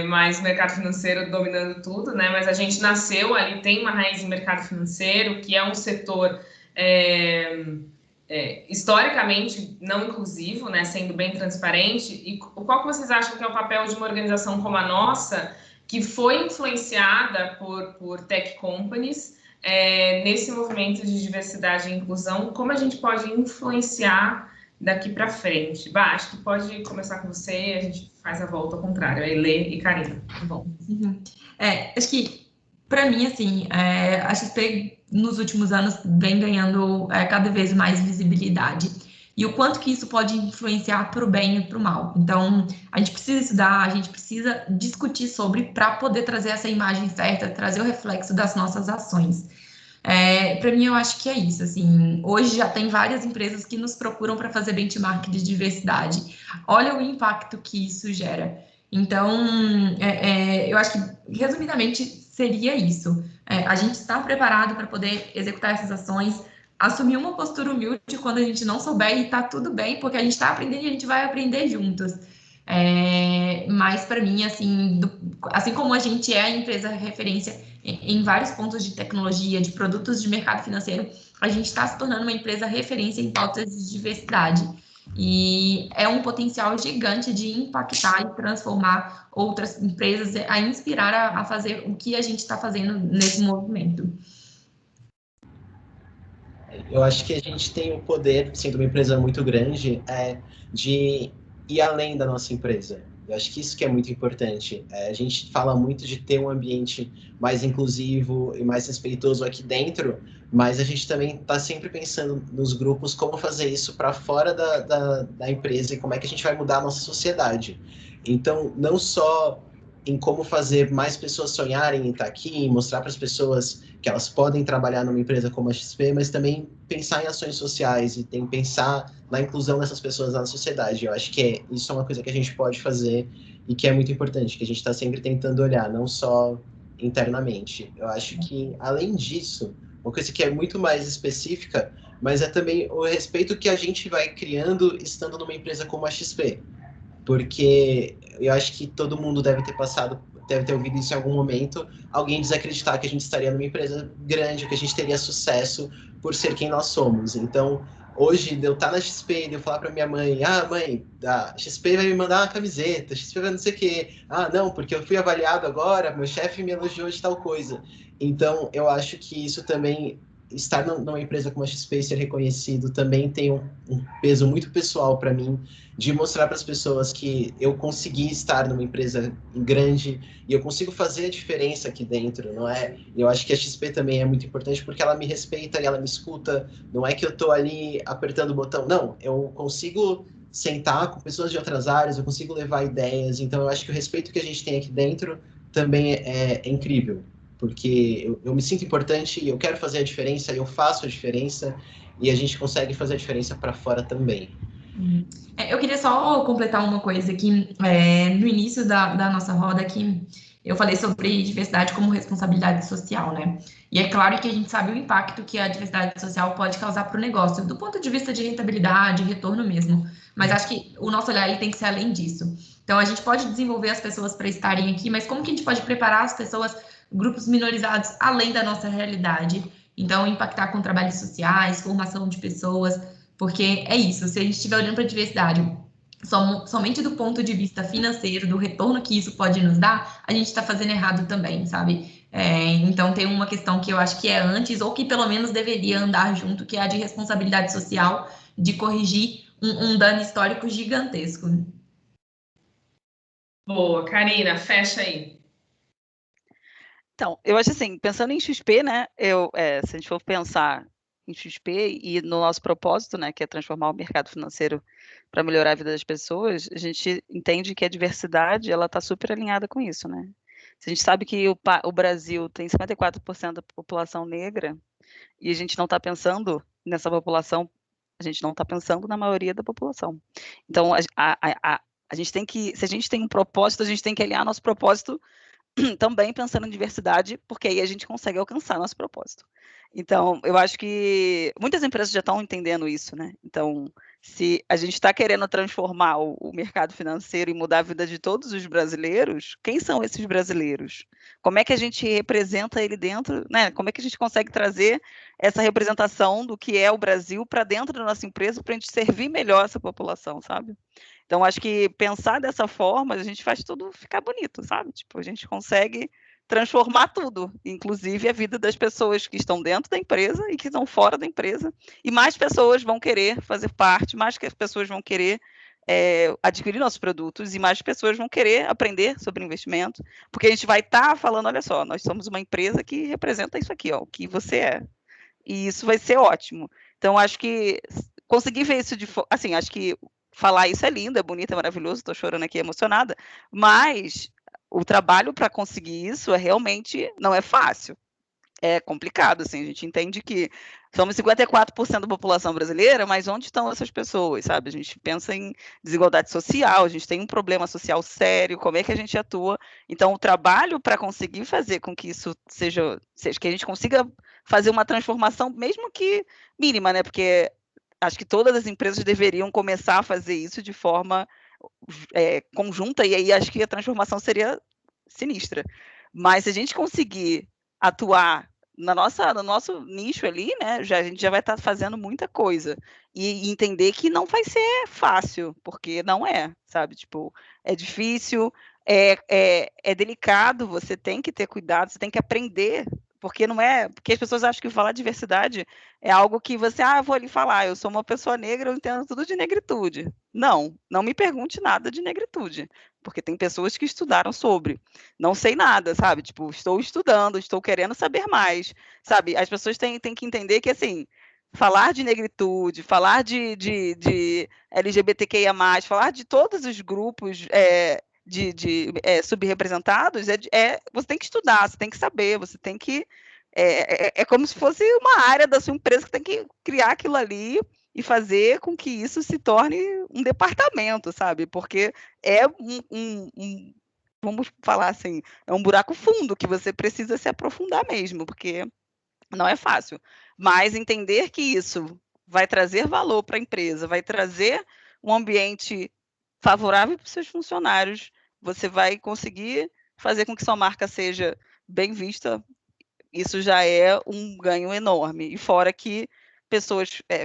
mais o mercado financeiro dominando tudo, né? Mas a gente nasceu ali, tem uma raiz em mercado financeiro, que é um setor historicamente não inclusivo, né? Sendo bem transparente. E qual que vocês acham que é o papel de uma organização como a nossa, que foi influenciada por tech companies, nesse movimento de diversidade e inclusão? Como a gente pode influenciar daqui para frente? Acho que pode começar com você e a gente faz a volta ao contrário, Lê e Karina. Bom, acho que, para mim, assim, a XP, nos últimos anos, vem ganhando cada vez mais visibilidade. E o quanto que isso pode influenciar para o bem e para o mal. Então, a gente precisa estudar, a gente precisa discutir sobre para poder trazer essa imagem certa, trazer o reflexo das nossas ações. Para mim, eu acho que é isso. Assim, hoje já tem várias empresas que nos procuram para fazer benchmark de diversidade. Olha o impacto que isso gera. Então, eu acho que, resumidamente, seria isso. A gente está preparado para poder executar essas ações, assumir uma postura humilde quando a gente não souber, e tá tudo bem, porque a gente está aprendendo e a gente vai aprender juntos. Mas, para mim, assim como a gente é a empresa referência em vários pontos de tecnologia, de produtos de mercado financeiro, a gente está se tornando uma empresa referência em pautas de diversidade. E é um potencial gigante de impactar e transformar outras empresas, a inspirar a fazer o que a gente está fazendo nesse movimento. Eu acho que a gente tem o poder, sendo uma empresa muito grande, de ir além da nossa empresa. Eu acho que isso que é muito importante. A gente fala muito de ter um ambiente mais inclusivo e mais respeitoso aqui dentro, mas a gente também está sempre pensando nos grupos como fazer isso para fora da empresa e como é que a gente vai mudar a nossa sociedade. Então, não só em como fazer mais pessoas sonharem em estar aqui, em mostrar para as pessoas que elas podem trabalhar numa empresa como a XP, mas também pensar em ações sociais e tem pensar na inclusão dessas pessoas na sociedade. Eu acho que isso é uma coisa que a gente pode fazer e que é muito importante, que a gente está sempre tentando olhar, não só internamente. Eu acho que, além disso, uma coisa que é muito mais específica, mas é também o respeito que a gente vai criando estando numa empresa como a XP. Porque eu acho que todo mundo deve ter ouvido isso em algum momento, alguém desacreditar que a gente estaria numa empresa grande, que a gente teria sucesso por ser quem nós somos. Então, hoje, de eu estar na XP, de eu falar para minha mãe, mãe, a XP vai me mandar uma camiseta, a XP vai não sei o quê. Não, porque eu fui avaliado agora, meu chefe me elogiou de tal coisa. Então, eu acho que isso também, estar numa empresa como a XP e ser reconhecido também tem um peso muito pessoal para mim, de mostrar para as pessoas que eu consegui estar numa empresa grande e eu consigo fazer a diferença aqui dentro, não é? Eu acho que a XP também é muito importante porque ela me respeita e ela me escuta, não é que eu estou ali apertando o botão, não, eu consigo sentar com pessoas de outras áreas, eu consigo levar ideias, então eu acho que o respeito que a gente tem aqui dentro também é incrível, porque eu me sinto importante, eu quero fazer a diferença, eu faço a diferença e a gente consegue fazer a diferença para fora também. Eu queria só completar uma coisa aqui, no início da nossa roda aqui, eu falei sobre diversidade como responsabilidade social, né? E é claro que a gente sabe o impacto que a diversidade social pode causar para o negócio, do ponto de vista de rentabilidade, retorno mesmo. Mas acho que o nosso olhar ele tem que ser além disso. Então, a gente pode desenvolver as pessoas para estarem aqui, mas como que a gente pode preparar as pessoas, grupos minorizados, além da nossa realidade? Então, impactar com trabalhos sociais, formação de pessoas, porque é isso, se a gente estiver olhando para a diversidade somente do ponto de vista financeiro, do retorno que isso pode nos dar, a gente está fazendo errado também, sabe? Então tem uma questão que eu acho que é antes, ou que pelo menos deveria andar junto, que é a de responsabilidade social, de corrigir um dano histórico gigantesco. Boa, Karina, fecha aí. Então, eu acho assim, pensando em XP, né, se a gente for pensar em XP e no nosso propósito, né, que é transformar o mercado financeiro para melhorar a vida das pessoas, a gente entende que a diversidade, ela está super alinhada com isso, né? Se a gente sabe que o Brasil tem 54% da população negra e a gente não está pensando nessa população, a gente não está pensando na maioria da população. Então, a gente tem que, se a gente tem um propósito, a gente tem que alinhar nosso propósito também pensando em diversidade, porque aí a gente consegue alcançar nosso propósito. Então, eu acho que muitas empresas já estão entendendo isso, né? Então, se a gente está querendo transformar o mercado financeiro e mudar a vida de todos os brasileiros, quem são esses brasileiros? Como é que a gente representa ele dentro, né? Como é que a gente consegue trazer essa representação do que é o Brasil para dentro da nossa empresa para a gente servir melhor essa população, sabe? Então, acho que pensar dessa forma, a gente faz tudo ficar bonito, sabe? Tipo, a gente consegue transformar tudo, inclusive a vida das pessoas que estão dentro da empresa e que estão fora da empresa. E mais pessoas vão querer fazer parte, mais que as pessoas vão querer adquirir nossos produtos e mais pessoas vão querer aprender sobre investimento, porque a gente vai estar falando, olha só, nós somos uma empresa que representa isso aqui, ó, o que você é. E isso vai ser ótimo. Então, acho que conseguir ver isso assim, acho que falar isso é lindo, é bonito, é maravilhoso, estou chorando aqui emocionada, mas o trabalho para conseguir isso realmente não é fácil. É complicado, assim, a gente entende que somos 54% da população brasileira, mas onde estão essas pessoas, sabe? A gente pensa em desigualdade social, a gente tem um problema social sério, como é que a gente atua? Então, o trabalho para conseguir fazer com que isso seja, que a gente consiga fazer uma transformação, mesmo que mínima, né? Porque acho que todas as empresas deveriam começar a fazer isso de forma conjunta, e aí acho que a transformação seria sinistra. Mas se a gente conseguir atuar no nosso nicho ali, né, a gente já vai estar fazendo muita coisa. E entender que não vai ser fácil, porque não é, sabe? Tipo, é difícil, é delicado, você tem que ter cuidado, você tem que aprender, porque não é. Porque as pessoas acham que falar diversidade é algo que você, eu vou ali falar, eu sou uma pessoa negra, eu entendo tudo de negritude. Não, não me pergunte nada de negritude, porque tem pessoas que estudaram sobre. Não sei nada, sabe? Tipo, estou estudando, estou querendo saber mais, sabe? As pessoas têm que entender que, assim, falar de negritude, falar de LGBTQIA+, falar de todos os grupos subrepresentados, você tem que estudar, você tem que saber, você tem que... É como se fosse uma área da sua empresa que tem que criar aquilo ali e fazer com que isso se torne um departamento, sabe? Porque é vamos falar assim, é um buraco fundo que você precisa se aprofundar mesmo, porque não é fácil. Mas entender que isso vai trazer valor para a empresa, vai trazer um ambiente favorável para os seus funcionários, você vai conseguir fazer com que sua marca seja bem vista, isso já é um ganho enorme. E fora que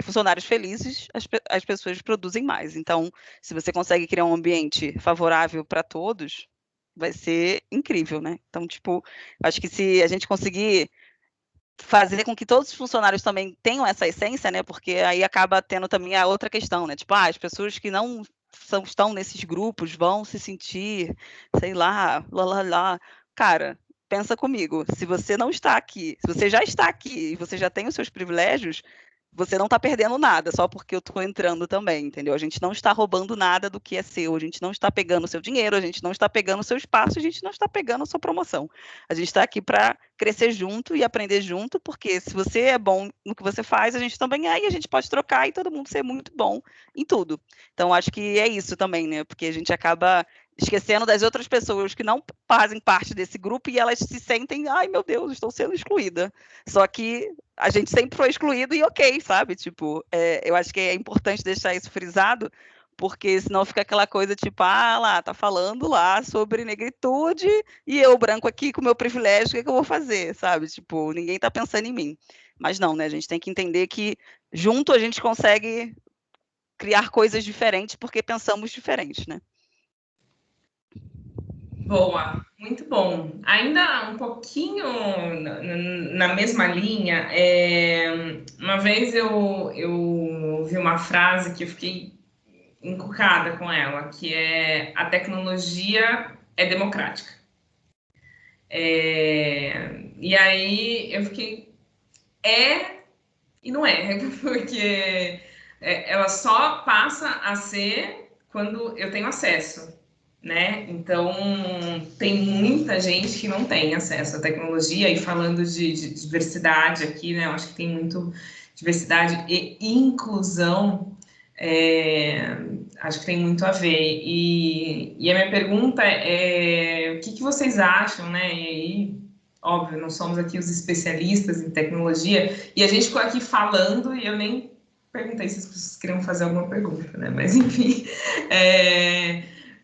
funcionários felizes, as pessoas produzem mais. Então, se você consegue criar um ambiente favorável para todos, vai ser incrível, né? Então, tipo, acho que se a gente conseguir fazer com que todos os funcionários também tenham essa essência, né? Porque aí acaba tendo também a outra questão, né? Tipo, as pessoas que não estão nesses grupos vão se sentir, sei lá, lá. Cara, pensa comigo, se você não está aqui, se você já está aqui e você já tem os seus privilégios, você não está perdendo nada, só porque eu estou entrando também, entendeu? A gente não está roubando nada do que é seu, a gente não está pegando o seu dinheiro, a gente não está pegando o seu espaço, a gente não está pegando a sua promoção. A gente está aqui para crescer junto e aprender junto, porque se você é bom no que você faz, a gente também é, e a gente pode trocar e todo mundo ser muito bom em tudo. Então, acho que é isso também, né? Porque a gente acaba esquecendo das outras pessoas que não fazem parte desse grupo e elas se sentem, ai meu Deus, estou sendo excluída. Só que a gente sempre foi excluído e ok, sabe? Tipo, eu acho que é importante deixar isso frisado, porque senão fica aquela coisa tipo, lá, tá falando lá sobre negritude e eu branco aqui com o meu privilégio, o que eu vou fazer, sabe? Tipo, ninguém tá pensando em mim. Mas não, né? A gente tem que entender que junto a gente consegue criar coisas diferentes porque pensamos diferentes, né? Boa, muito bom. Ainda um pouquinho na mesma linha, uma vez eu vi uma frase que eu fiquei encucada com ela, que é: a tecnologia é democrática. E aí eu fiquei, e não é, porque ela só passa a ser quando eu tenho acesso, né? Então, tem muita gente que não tem acesso à tecnologia, e falando de diversidade aqui, né? Eu acho que tem muito diversidade e inclusão, acho que tem muito a ver. E a minha pergunta o que vocês acham, né? E aí, óbvio, não somos aqui os especialistas em tecnologia, e a gente ficou aqui falando e eu nem perguntei se as pessoas queriam fazer alguma pergunta, né? Mas, enfim,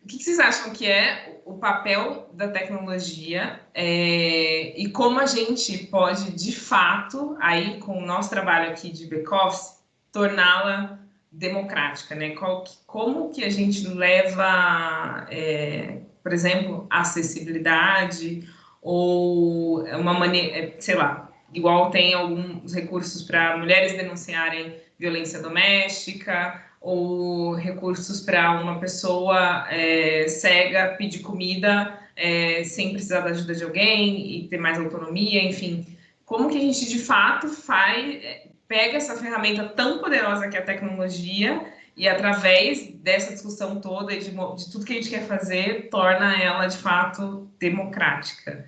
o que vocês acham que é o papel da tecnologia e como a gente pode, de fato, aí com o nosso trabalho aqui de back-office, torná-la democrática, né? Como que a gente leva, por exemplo, acessibilidade ou uma maneira, sei lá, igual tem alguns recursos para mulheres denunciarem violência doméstica, ou recursos para uma pessoa cega pedir comida sem precisar da ajuda de alguém e ter mais autonomia, enfim. Como que a gente, de fato, pega essa ferramenta tão poderosa que é a tecnologia e, através dessa discussão toda e de tudo que a gente quer fazer, torna ela, de fato, democrática.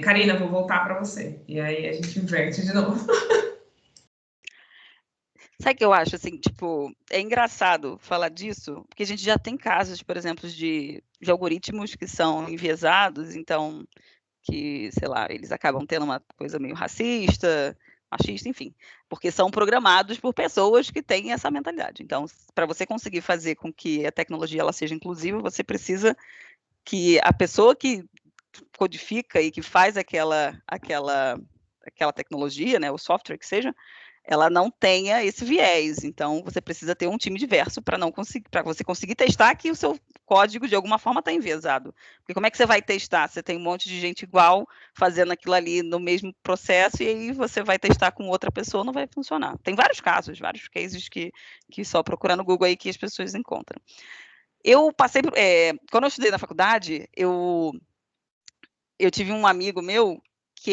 Karina, vou voltar para você. E aí a gente inverte de novo. Sabe o que eu acho, assim, tipo, é engraçado falar disso, porque a gente já tem casos, por exemplo, de algoritmos que são enviesados, então, que, sei lá, eles acabam tendo uma coisa meio racista, machista, enfim, porque são programados por pessoas que têm essa mentalidade. Então, para você conseguir fazer com que a tecnologia ela seja inclusiva, você precisa que a pessoa que codifica e que faz aquela tecnologia, né, o software que seja, ela não tenha esse viés. Então, você precisa ter um time diverso para você conseguir testar que o seu código, de alguma forma, está enviesado. Porque como é que você vai testar? Você tem um monte de gente igual fazendo aquilo ali no mesmo processo, e aí você vai testar com outra pessoa, não vai funcionar. Tem vários casos, vários cases que só procurar no Google aí que as pessoas encontram. Eu passei, quando eu estudei na faculdade, eu tive um amigo meu que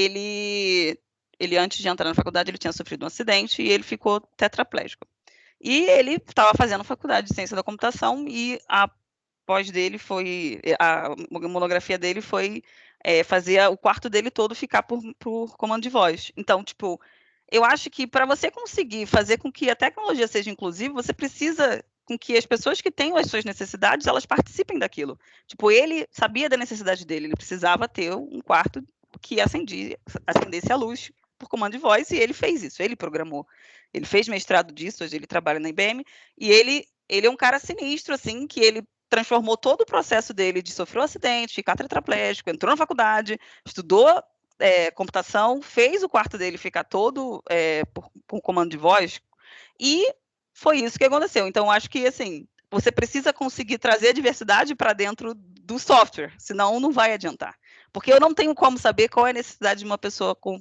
ele antes de entrar na faculdade, ele tinha sofrido um acidente e ele ficou tetraplégico. E ele estava fazendo faculdade de ciência da computação e pós dele foi, a monografia dele foi fazer o quarto dele todo ficar por comando de voz. Então, tipo, eu acho que para você conseguir fazer com que a tecnologia seja inclusiva, você precisa com que as pessoas que tenham as suas necessidades, elas participem daquilo. Tipo, ele sabia da necessidade dele, ele precisava ter um quarto que acendesse a luz por comando de voz, e ele fez isso, ele programou. Ele fez mestrado disso, hoje ele trabalha na IBM, e ele é um cara sinistro, assim, que ele transformou todo o processo dele de sofrer um acidente, ficar tetraplégico, entrou na faculdade, estudou computação, fez o quarto dele ficar todo por comando de voz, e foi isso que aconteceu. Então, acho que, assim, você precisa conseguir trazer a diversidade para dentro do software, senão não vai adiantar. Porque eu não tenho como saber qual é a necessidade de uma pessoa com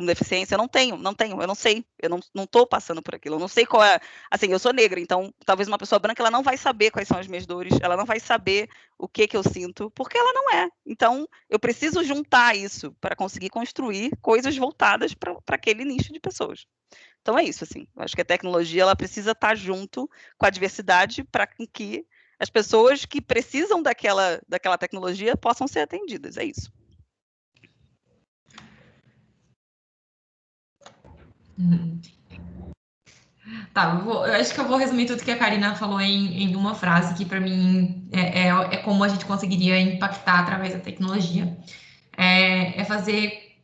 deficiência. Eu não não sei. Eu não estou passando por aquilo. Eu não sei qual é. Assim, eu sou negra, então talvez uma pessoa branca ela não vai saber quais são as minhas dores, ela não vai saber o que eu sinto, porque ela não é. Então, eu preciso juntar isso para conseguir construir coisas voltadas para aquele nicho de pessoas. Então é isso, assim. Eu acho que a tecnologia ela precisa estar junto com a diversidade para que as pessoas que precisam daquela tecnologia possam ser atendidas. É isso. Tá, eu acho que eu vou resumir tudo que a Karina falou em uma frase, que para mim é como a gente conseguiria impactar através da tecnologia. É fazer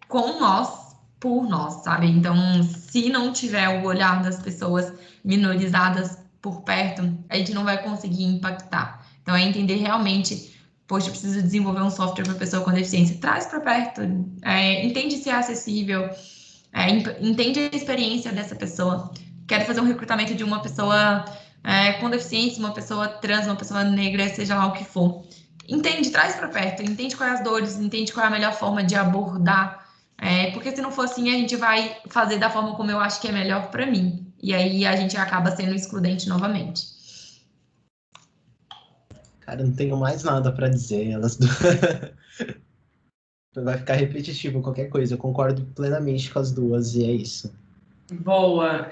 com nós, por nós, sabe? Então, se não tiver o olhar das pessoas minorizadas por perto, a gente não vai conseguir impactar. Então, é entender realmente, poxa, eu preciso desenvolver um software para pessoa com deficiência. Traz para perto, entende se é acessível, entende a experiência dessa pessoa. Quero fazer um recrutamento de uma pessoa com deficiência, uma pessoa trans, uma pessoa negra, seja lá o que for. Entende, traz para perto, entende quais as dores, entende qual é a melhor forma de abordar. Porque se não for assim, a gente vai fazer da forma como eu acho que é melhor para mim. E aí a gente acaba sendo excludente novamente. Cara, não tenho mais nada para dizer. Elas vai ficar repetitivo qualquer coisa. Eu concordo plenamente com as duas e é isso. Boa.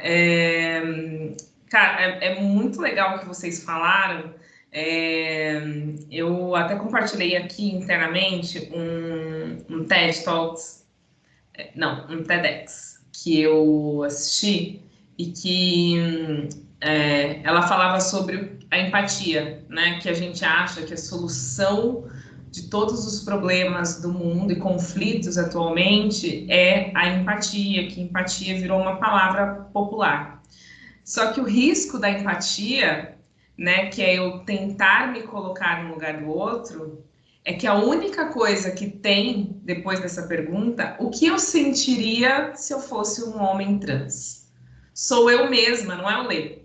Cara, é muito legal o que vocês falaram. Eu até compartilhei aqui internamente um TED Talks, não, um TEDx, que eu assisti e que ela falava sobre a empatia, né? Que a gente acha que a solução de todos os problemas do mundo e conflitos atualmente é a empatia, que empatia virou uma palavra popular. Só que o risco da empatia, né, que é eu tentar me colocar no lugar do outro, é que a única coisa que tem depois dessa pergunta, o que eu sentiria se eu fosse um homem trans? Sou eu mesma, não é o Lê.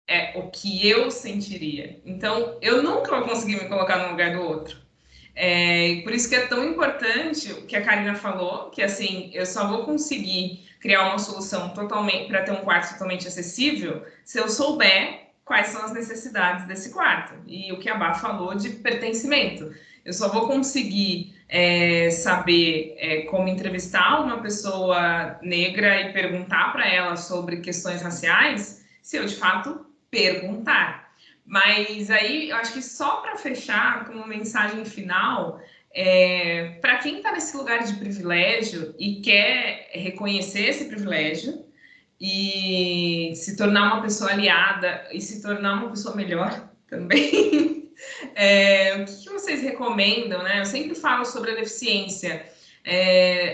É o que eu sentiria. Então, eu nunca vou conseguir me colocar no lugar do outro. Por isso que é tão importante o que a Karina falou, que assim, eu só vou conseguir criar uma solução totalmente para ter um quarto totalmente acessível se eu souber quais são as necessidades desse quarto. E o que a Bá falou de pertencimento. Eu só vou conseguir saber como entrevistar uma pessoa negra e perguntar para ela sobre questões raciais se eu, de fato, perguntar. Mas aí, eu acho que só para fechar, como mensagem final, para quem está nesse lugar de privilégio e quer reconhecer esse privilégio e se tornar uma pessoa aliada e se tornar uma pessoa melhor também, o que vocês recomendam, né? Eu sempre falo sobre a deficiência.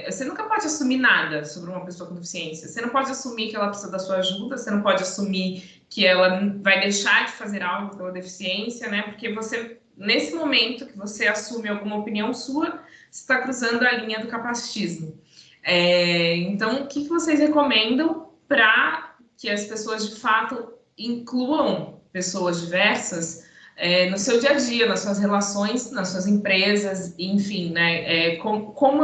Você nunca pode assumir nada sobre uma pessoa com deficiência. Você não pode assumir que ela precisa da sua ajuda, você não pode assumir que ela vai deixar de fazer algo pela deficiência, né? Porque você, nesse momento que você assume alguma opinião sua, você está cruzando a linha do capacitismo. Então, o que vocês recomendam para que as pessoas, de fato, incluam pessoas diversas no seu dia a dia, nas suas relações, nas suas empresas, enfim, né? Como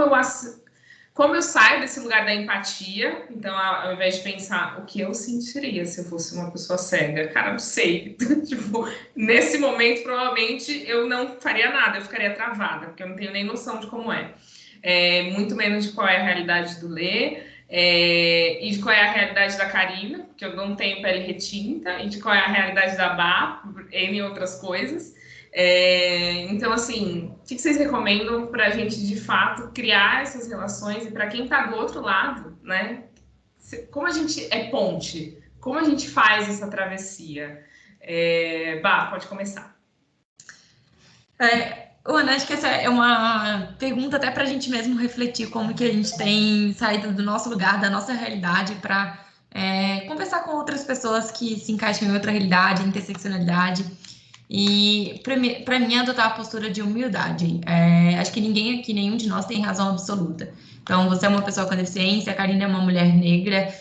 eu saio desse lugar da empatia, então, ao invés de pensar o que eu sentiria se eu fosse uma pessoa cega, cara, não sei. Tipo, nesse momento, provavelmente, eu não faria nada, eu ficaria travada, porque eu não tenho nem noção de como é. Muito menos de qual é a realidade do Lê. e de qual é a realidade da Karina, porque eu não tenho pele retinta, e de qual é a realidade da Bá, por N outras coisas. Então, assim, o que vocês recomendam para a gente, de fato, criar essas relações? E para quem está do outro lado, né? Como a gente é ponte? Como a gente faz essa travessia? Bá, pode começar. Ana, acho que essa é uma pergunta até para a gente mesmo refletir como que a gente tem saído do nosso lugar, da nossa realidade, para conversar com outras pessoas que se encaixam em outra realidade, interseccionalidade. E para mim, adotar a postura de humildade. Acho que ninguém aqui, nenhum de nós tem razão absoluta. Então, você é uma pessoa com deficiência, a Karina é uma mulher negra,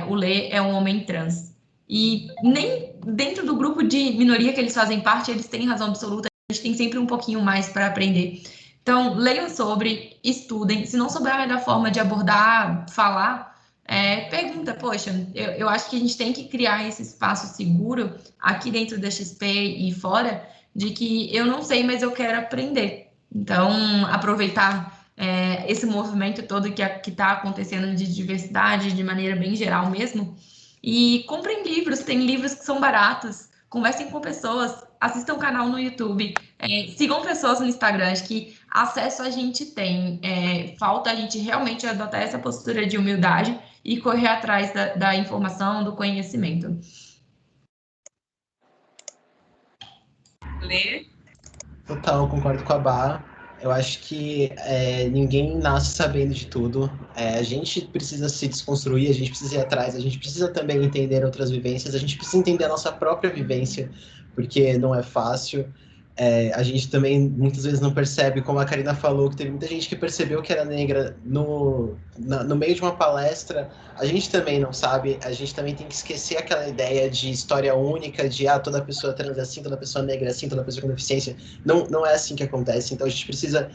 o Lê é um homem trans. E nem dentro do grupo de minoria que eles fazem parte, eles têm razão absoluta. A gente tem sempre um pouquinho mais para aprender. Então, leiam sobre, estudem. Se não souber a melhor forma de abordar, falar, pergunta. Poxa, eu acho que a gente tem que criar esse espaço seguro aqui dentro da XP e fora, de que eu não sei, mas eu quero aprender. Então, aproveitar esse movimento todo que está acontecendo de diversidade, de maneira bem geral mesmo, e comprem livros, tem livros que são baratos, conversem com pessoas, assistam o canal no YouTube, sigam pessoas no Instagram, acho que acesso a gente tem, falta a gente realmente adotar essa postura de humildade e correr atrás da informação, do conhecimento. Lê? Total, concordo com a Bá. Eu acho que ninguém nasce sabendo de tudo. A gente precisa se desconstruir, a gente precisa ir atrás, a gente precisa também entender outras vivências, a gente precisa entender a nossa própria vivência, porque não é fácil. A gente também muitas vezes não percebe, como a Karina falou, que teve muita gente que percebeu que era negra no meio de uma palestra. A gente também não sabe, a gente também tem que esquecer aquela ideia de história única, de toda pessoa trans é assim, toda pessoa negra é assim, toda pessoa com deficiência. Não é assim que acontece. Então a gente precisa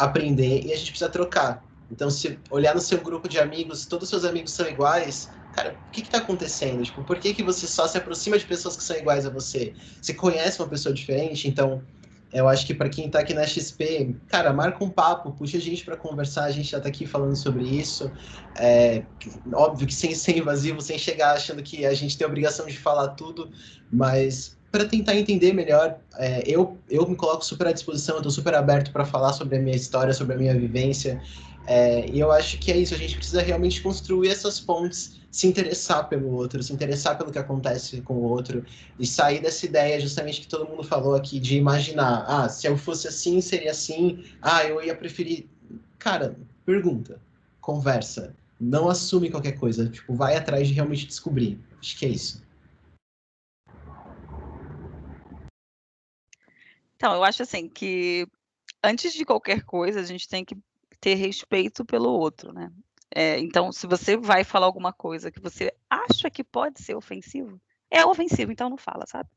aprender e a gente precisa trocar. Então, se olhar no seu grupo de amigos, todos os seus amigos são iguais, cara, o que está acontecendo? Tipo, por que você só se aproxima de pessoas que são iguais a você? Você conhece uma pessoa diferente? Então, eu acho que para quem está aqui na XP, cara, marca um papo, puxa a gente para conversar, a gente já está aqui falando sobre isso. Óbvio que sem ser invasivo, sem chegar achando que a gente tem a obrigação de falar tudo, mas para tentar entender melhor, eu me coloco super à disposição, eu estou super aberto para falar sobre a minha história, sobre a minha vivência. E eu acho que é isso, a gente precisa realmente construir essas pontes, se interessar pelo outro, se interessar pelo que acontece com o outro, e sair dessa ideia justamente que todo mundo falou aqui, de imaginar, se eu fosse assim, seria assim, eu ia preferir... Cara, pergunta, conversa, não assume qualquer coisa, tipo, vai atrás de realmente descobrir. Acho que é isso. Então, eu acho assim que antes de qualquer coisa, a gente tem que ter respeito pelo outro, né? Então, se você vai falar alguma coisa que você acha que pode ser ofensivo, é ofensivo, então não fala, sabe?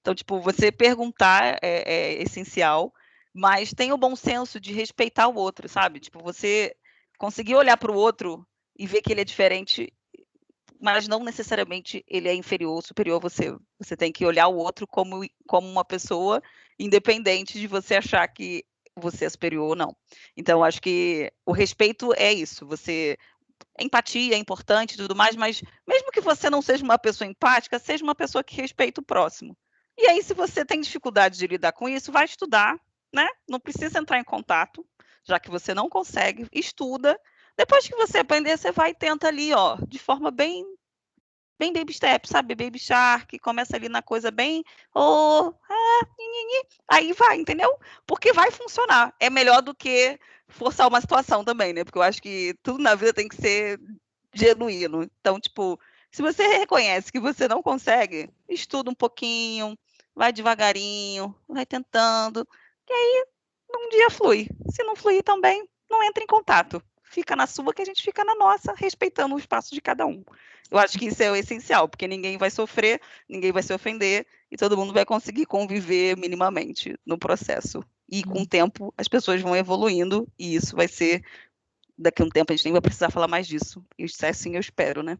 Então, tipo, você perguntar é essencial, mas tem o bom senso de respeitar o outro, sabe? Tipo, você conseguir olhar para o outro e ver que ele é diferente, mas não necessariamente ele é inferior ou superior a você. Você tem que olhar o outro como uma pessoa, independente de você achar que você é superior ou não. Então, acho que o respeito é isso. Empatia é importante e tudo mais, mas mesmo que você não seja uma pessoa empática, seja uma pessoa que respeita o próximo. E aí, se você tem dificuldade de lidar com isso, vai estudar, né? Não precisa entrar em contato, já que você não consegue, estuda. Depois que você aprender, você vai e tenta ali, de forma bem baby step, sabe? Baby shark, começa ali na coisa bem, aí vai, entendeu? Porque vai funcionar. É melhor do que forçar uma situação também, né? Porque eu acho que tudo na vida tem que ser genuíno. Então, tipo, se você reconhece que você não consegue, estuda um pouquinho, vai devagarinho, vai tentando, e aí um dia flui. Se não fluir também, não entra em contato. Fica na sua que a gente fica na nossa, respeitando o espaço de cada um. Eu acho que isso é o essencial, porque ninguém vai sofrer, ninguém vai se ofender e todo mundo vai conseguir conviver minimamente no processo. E com o tempo as pessoas vão evoluindo e isso vai ser, daqui a um tempo a gente nem vai precisar falar mais disso. Isso é assim, eu espero, né?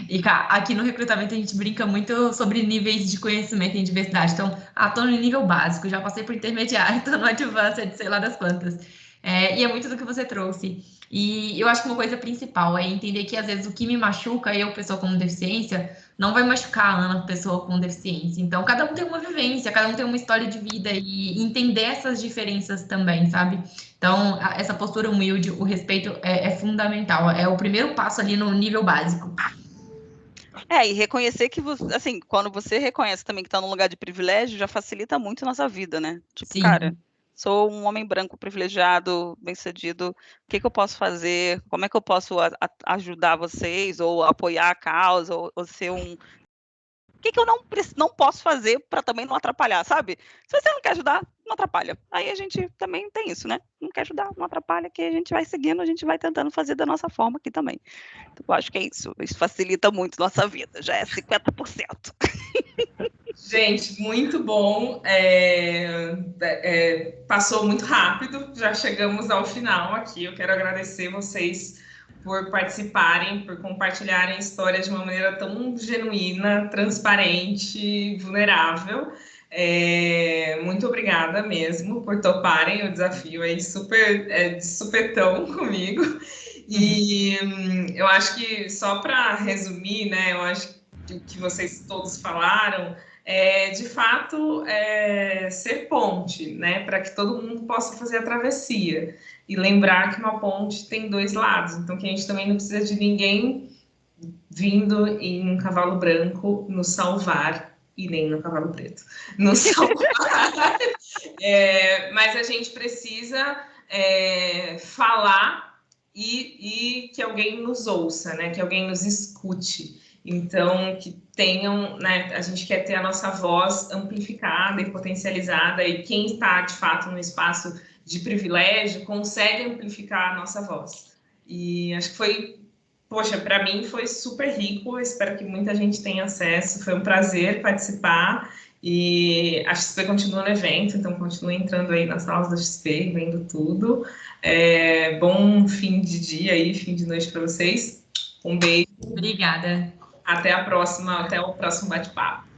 E, cara, aqui no recrutamento a gente brinca muito sobre níveis de conhecimento em diversidade. Então, tô no nível básico, já passei por intermediário, tô no advanced, sei lá das quantas. E é muito do que você trouxe. E eu acho que uma coisa principal é entender que, às vezes, o que me machuca, eu, pessoa com deficiência, não vai machucar a Ana, pessoa com deficiência. Então, cada um tem uma vivência, cada um tem uma história de vida e entender essas diferenças também, sabe? Então, essa postura humilde, o respeito é fundamental. É o primeiro passo ali no nível básico. E reconhecer que, assim, quando você reconhece também que está num lugar de privilégio, já facilita muito a nossa vida, né? Tipo, Sim. cara, sou um homem branco privilegiado, bem-sucedido, o que eu posso fazer? Como é que eu posso ajudar vocês, ou apoiar a causa, ou ser um... O que eu não posso fazer para também não atrapalhar, sabe? Se você não quer ajudar, não atrapalha. Aí a gente também tem isso, né? Não quer ajudar, não atrapalha, que a gente vai seguindo, a gente vai tentando fazer da nossa forma aqui também. Então, eu acho que é isso. Isso facilita muito nossa vida. Já é 50%. Gente, muito bom. Passou muito rápido, já chegamos ao final aqui. Eu quero agradecer vocês por participarem, por compartilharem histórias de uma maneira tão genuína, transparente, vulnerável. Muito obrigada mesmo por toparem o desafio aí de supetão comigo. E eu acho que, só para resumir, né, eu acho que o que vocês todos falaram de fato, ser ponte, né, para que todo mundo possa fazer a travessia. E lembrar que uma ponte tem dois lados, então que a gente também não precisa de ninguém vindo em um cavalo branco nos salvar, e nem no cavalo preto, nos salvar. Mas a gente precisa falar e que alguém nos ouça, né, que alguém nos escute. Então, que tenham, né, a gente quer ter a nossa voz amplificada e potencializada, e quem está, de fato, no espaço de privilégio, consegue amplificar a nossa voz. E acho que foi, poxa, para mim foi super rico, espero que muita gente tenha acesso, foi um prazer participar, e a XP continua no evento, então continue entrando aí nas salas da XP, vendo tudo. Bom fim de dia aí, fim de noite para vocês. Um beijo. Obrigada. Até a próxima, até o próximo bate-papo.